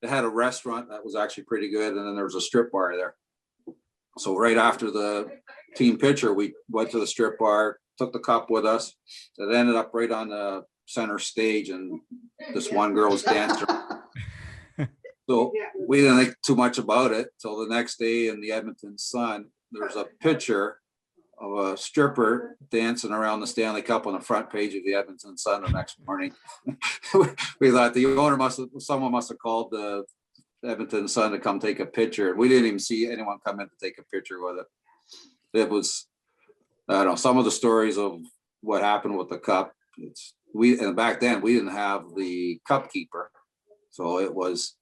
It had a restaurant that was actually pretty good, and then there was a strip bar there. So right after the team picture, we went to the strip bar, took the cup with us. It ended up right on the center stage, and this one girl was dancing. So we didn't think too much about it till the next day in the Edmonton Sun. There's a picture of a stripper dancing around the Stanley Cup on the front page of the Edmonton Sun the next morning. We thought someone must have called the Edmonton Sun to come take a picture. We didn't even see anyone come in to take a picture with it. It was, I don't know, some of the stories of what happened with the cup. And back then we didn't have the cup keeper, so it was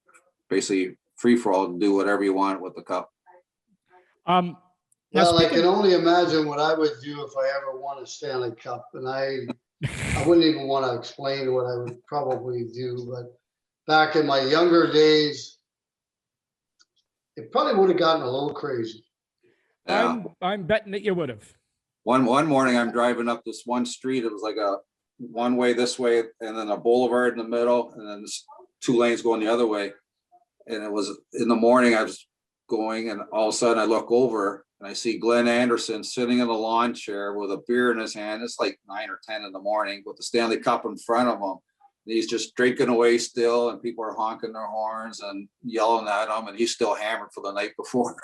basically free for all to do whatever you want with the cup. Well, I can only imagine what I would do if I ever won a Stanley Cup, and I wouldn't even want to explain what I would probably do. But back in my younger days, it probably would have gotten a little crazy. Yeah. I'm betting that you would have. One morning, I'm driving up this one street. It was like a one way this way, and then a boulevard in the middle, and then 2 lanes going the other way. And it was in the morning. I was going, and all of a sudden I look over and I see Glenn Anderson sitting in the lawn chair with a beer in his hand. It's like 9 or 10 in the morning with the Stanley Cup in front of him. And he's just drinking away still, and people are honking their horns and yelling at him, and he's still hammered for the night before.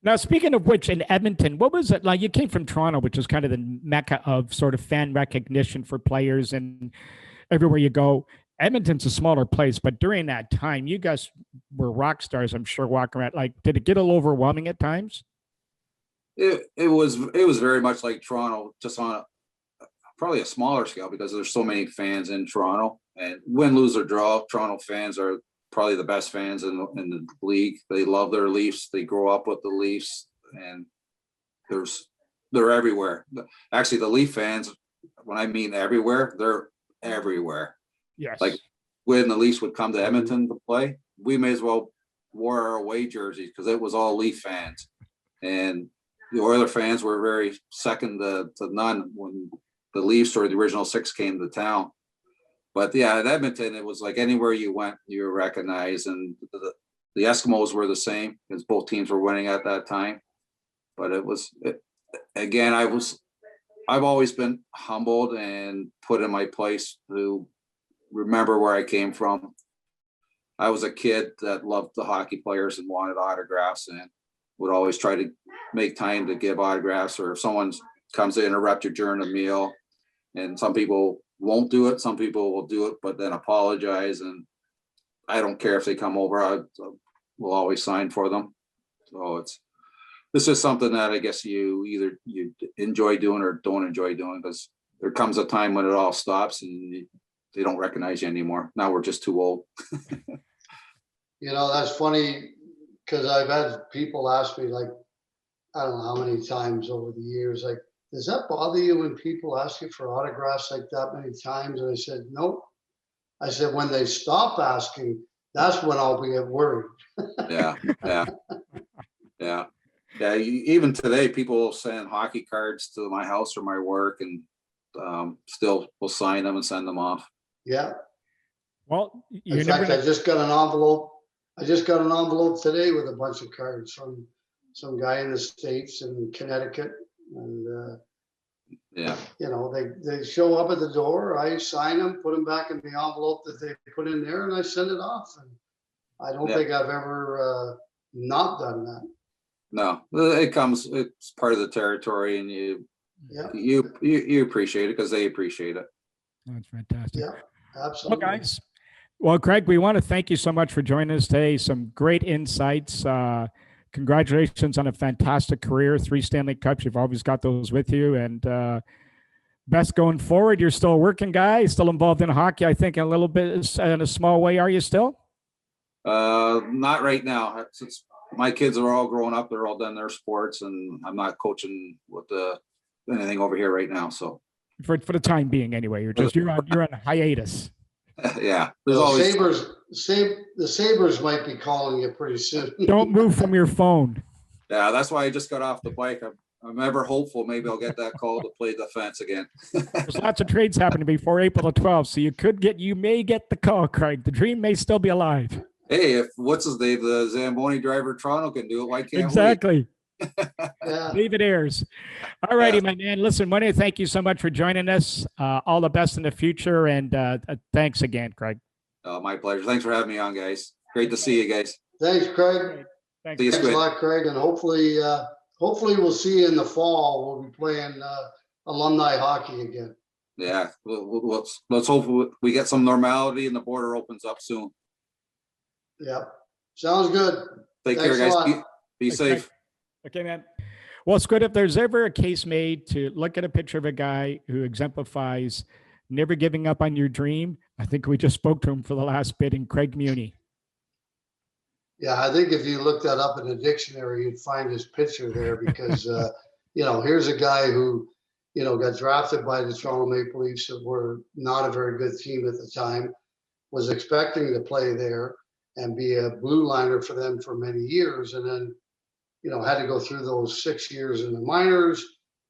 Now, speaking of which, in Edmonton, what was it like? You came from Toronto, which is kind of the mecca of sort of fan recognition for players, and everywhere you go. Edmonton's a smaller place, but during that time, you guys were rock stars, I'm sure, walking around. Like, did it get a little overwhelming at times? It was very much like Toronto, just on probably a smaller scale, because there's so many fans in Toronto, and win, lose or draw, Toronto fans are probably the best fans in the league. They love their Leafs. They grow up with the Leafs, and they're everywhere. Actually, the Leaf fans, when I mean everywhere, they're everywhere. Yes. Like when the Leafs would come to Edmonton to play, we may as well wore our away jerseys because it was all Leaf fans. And the Oiler fans were very second to none when the Leafs or the original 6 came to town. But yeah, at Edmonton, it was like anywhere you went, you were recognized. And the Eskimos were the same because both teams were winning at that time. But again, I've always been humbled and put in my place to remember where I came from. I was a kid that loved the hockey players and wanted autographs, and would always try to make time to give autographs, or if someone comes to interrupt you during a meal, and some people won't do it, some people will do it, but then apologize. And I don't care if they come over, I will always sign for them. So this is something that I guess you enjoy doing or don't enjoy doing, because there comes a time when it all stops and they don't recognize you anymore. Now we're just too old. That's funny, because I've had people ask me, like, I don't know how many times over the years, like, does that bother you when people ask you for autographs like that many times? And I said, nope. I said, when they stop asking, that's when I'll be worried. Yeah. Even today, people will send hockey cards to my house or my work, and still will sign them and send them off. Yeah. Well, In fact, I just got an envelope. I just got an envelope today with a bunch of cards from some guy in the States in Connecticut. And, Yeah. you know, they show up at the door. I sign them, put them back in the envelope that they put in there, and I send it off. And I don't think I've ever not done that. No, it's part of the territory, and you appreciate it because they appreciate it. That's fantastic. Yeah, absolutely. Well, guys. Well, Craig, we want to thank you so much for joining us today. Some great insights. Congratulations on a fantastic career. 3 Stanley Cups. You've always got those with you. And best going forward. You're still a working guy, still involved in hockey, I think, a little bit in a small way. Are you still? Not right now. Since my kids are all grown up, they're all done their sports, and I'm not coaching with anything over here right now. So for the time being, anyway, you're on hiatus. Yeah, there's always the Sabres might be calling you pretty soon. Don't move from your phone. Yeah, that's why I just got off the bike. I'm ever hopeful maybe I'll get that call to play defense again. There's lots of trades happening before April the 12th, so you may get the call, Craig. The dream may still be alive. Hey, if what's his name, the Zamboni driver Toronto can do it, why can't exactly. Yeah. David Ayers. All righty, my man. Listen, Muni, thank you so much for joining us. All the best in the future, and thanks again, Craig. My pleasure. Thanks for having me on, guys. Great to see you guys. Thanks, Craig. Thanks a lot, Craig, and hopefully we'll see you in the fall. We'll be playing alumni hockey again. Yeah, let's hope we get some normality and the border opens up soon. Yeah, sounds good. Take care, guys. Be safe. Okay, man. Well, Squid, if there's ever a case made to look at a picture of a guy who exemplifies never giving up on your dream, I think we just spoke to him for the last bit in Craig Muni. Yeah, I think if you look that up in a dictionary, you'd find his picture there because, here's a guy who, got drafted by the Toronto Maple Leafs that were not a very good team at the time, was expecting to play there and be a blue liner for them for many years. And then, had to go through those 6 years in the minors,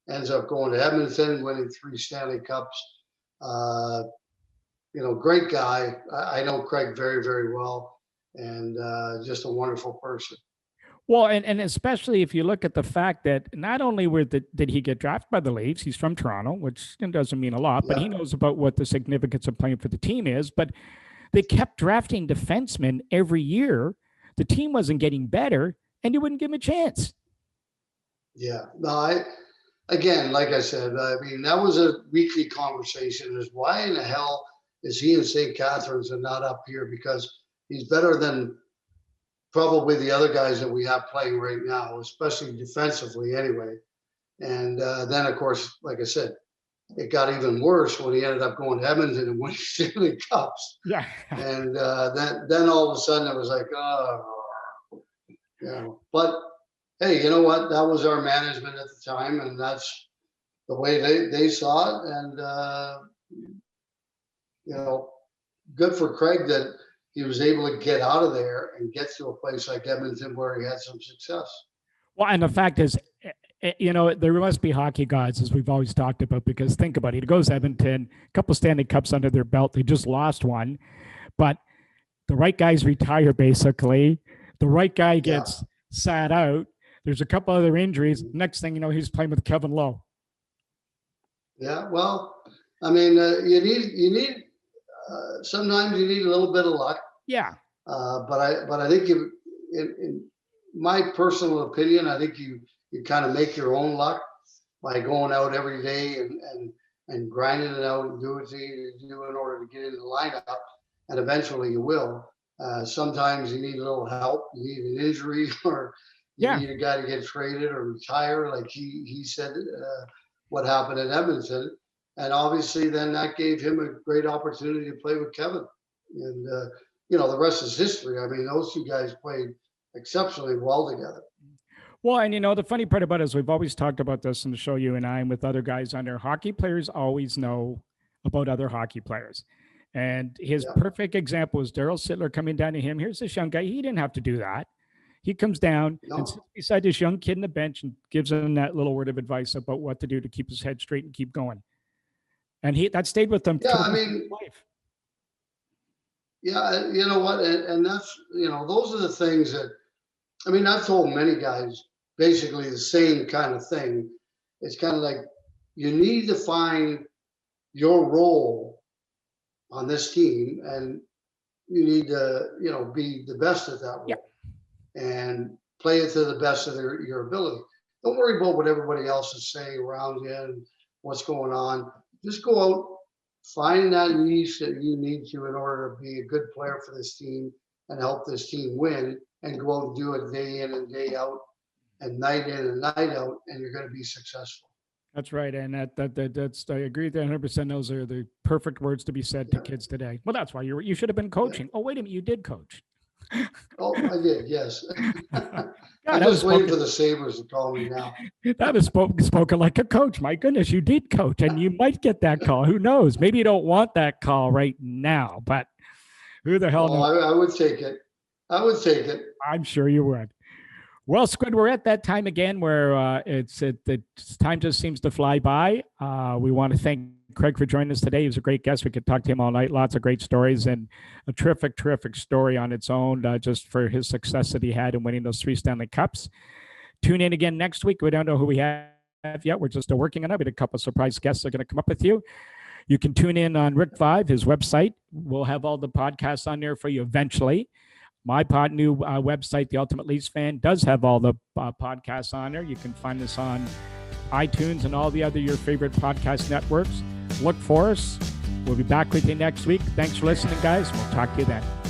ends up going to Edmonton, winning 3 Stanley Cups. Great guy. I know Craig very, very well, and just a wonderful person. Well, and especially if you look at the fact that not only did he get drafted by the Leafs, he's from Toronto, which doesn't mean a lot, but he knows about what the significance of playing for the team is. But they kept drafting defensemen every year. The team wasn't getting better, and you wouldn't give him a chance. Yeah. No, again, like I said, that was a weekly conversation is why in the hell is he in St. Catharines and not up here? Because he's better than probably the other guys that we have playing right now, especially defensively anyway. And then, of course, like I said, it got even worse when he ended up going to Edmonton and winning Stanley Cups. Yeah. And then all of a sudden it was like, but hey, you know what? That was our management at the time, and that's the way they saw it. And good for Craig that he was able to get out of there and get to a place like Edmonton where he had some success. Well, and the fact is, there must be hockey gods, as we've always talked about, because think about it. He goes to Edmonton, a couple Stanley Cups under their belt. They just lost one, but the right guys retire, basically. The right guy gets sat out. There's a couple other injuries. Next thing you know, he's playing with Kevin Lowe. Yeah, well, you need sometimes you need a little bit of luck. Yeah. But I think in my personal opinion, I think you kind of make your own luck by going out every day and grinding it out and do what you do in order to get into the lineup, and eventually you will. Sometimes you need a little help. You need an injury, or you need a guy to get traded or retire, like he said what happened in Edmonton. And obviously then that gave him a great opportunity to play with Kevin. And, the rest is history. I mean, those two guys played exceptionally well together. Well, and the funny part about it is we've always talked about this in the show, you and I, and with other guys on there. Hockey players always know about other hockey players. And his perfect example is Darryl Sittler coming down to him. Here's this young guy. He didn't have to do that. He comes down and sits beside this young kid on the bench and gives him that little word of advice about what to do to keep his head straight and keep going. And that stayed with him. Yeah, I mean, life. Yeah, you know what? And that's, those are the things that, I mean, I've told many guys basically the same kind of thing. It's kind of like you need to find your role on this team, and you need to, be the best at that role and play it to the best of your ability. Don't worry about what everybody else is saying around you and what's going on. Just go out, find that niche that you need to in order to be a good player for this team and help this team win, and go out and do it day in and day out and night in and night out, and you're going to be successful. That's right. And that's, I agree with that 100%. Those are the perfect words to be said to kids today. Well, that's why you should have been coaching. Oh, wait a minute. You did coach. Oh, I did. Yes. God, I'm just waiting for the Sabres to call me now. That was spoken like a coach. My goodness, you did coach, and you might get that call. Who knows? Maybe you don't want that call right now, but who the hell knows? I would take it. I would take it. I'm sure you would. Well, Squid, we're at that time again where the time just seems to fly by. We want to thank Craig for joining us today. He was a great guest. We could talk to him all night. Lots of great stories, and a terrific, terrific story on its own, just for his success that he had in winning those 3 Stanley Cups. Tune in again next week. We don't know who we have yet. We're just still working on it. We had a couple of surprise guests that are going to come up with you. You can tune in on Rick 5, his website. We'll have all the podcasts on there for you eventually. My new website, The Ultimate Leafs Fan, does have all the podcasts on there. You can find us on iTunes and all the other your favorite podcast networks. Look for us. We'll be back with you next week. Thanks for listening, guys. We'll talk to you then.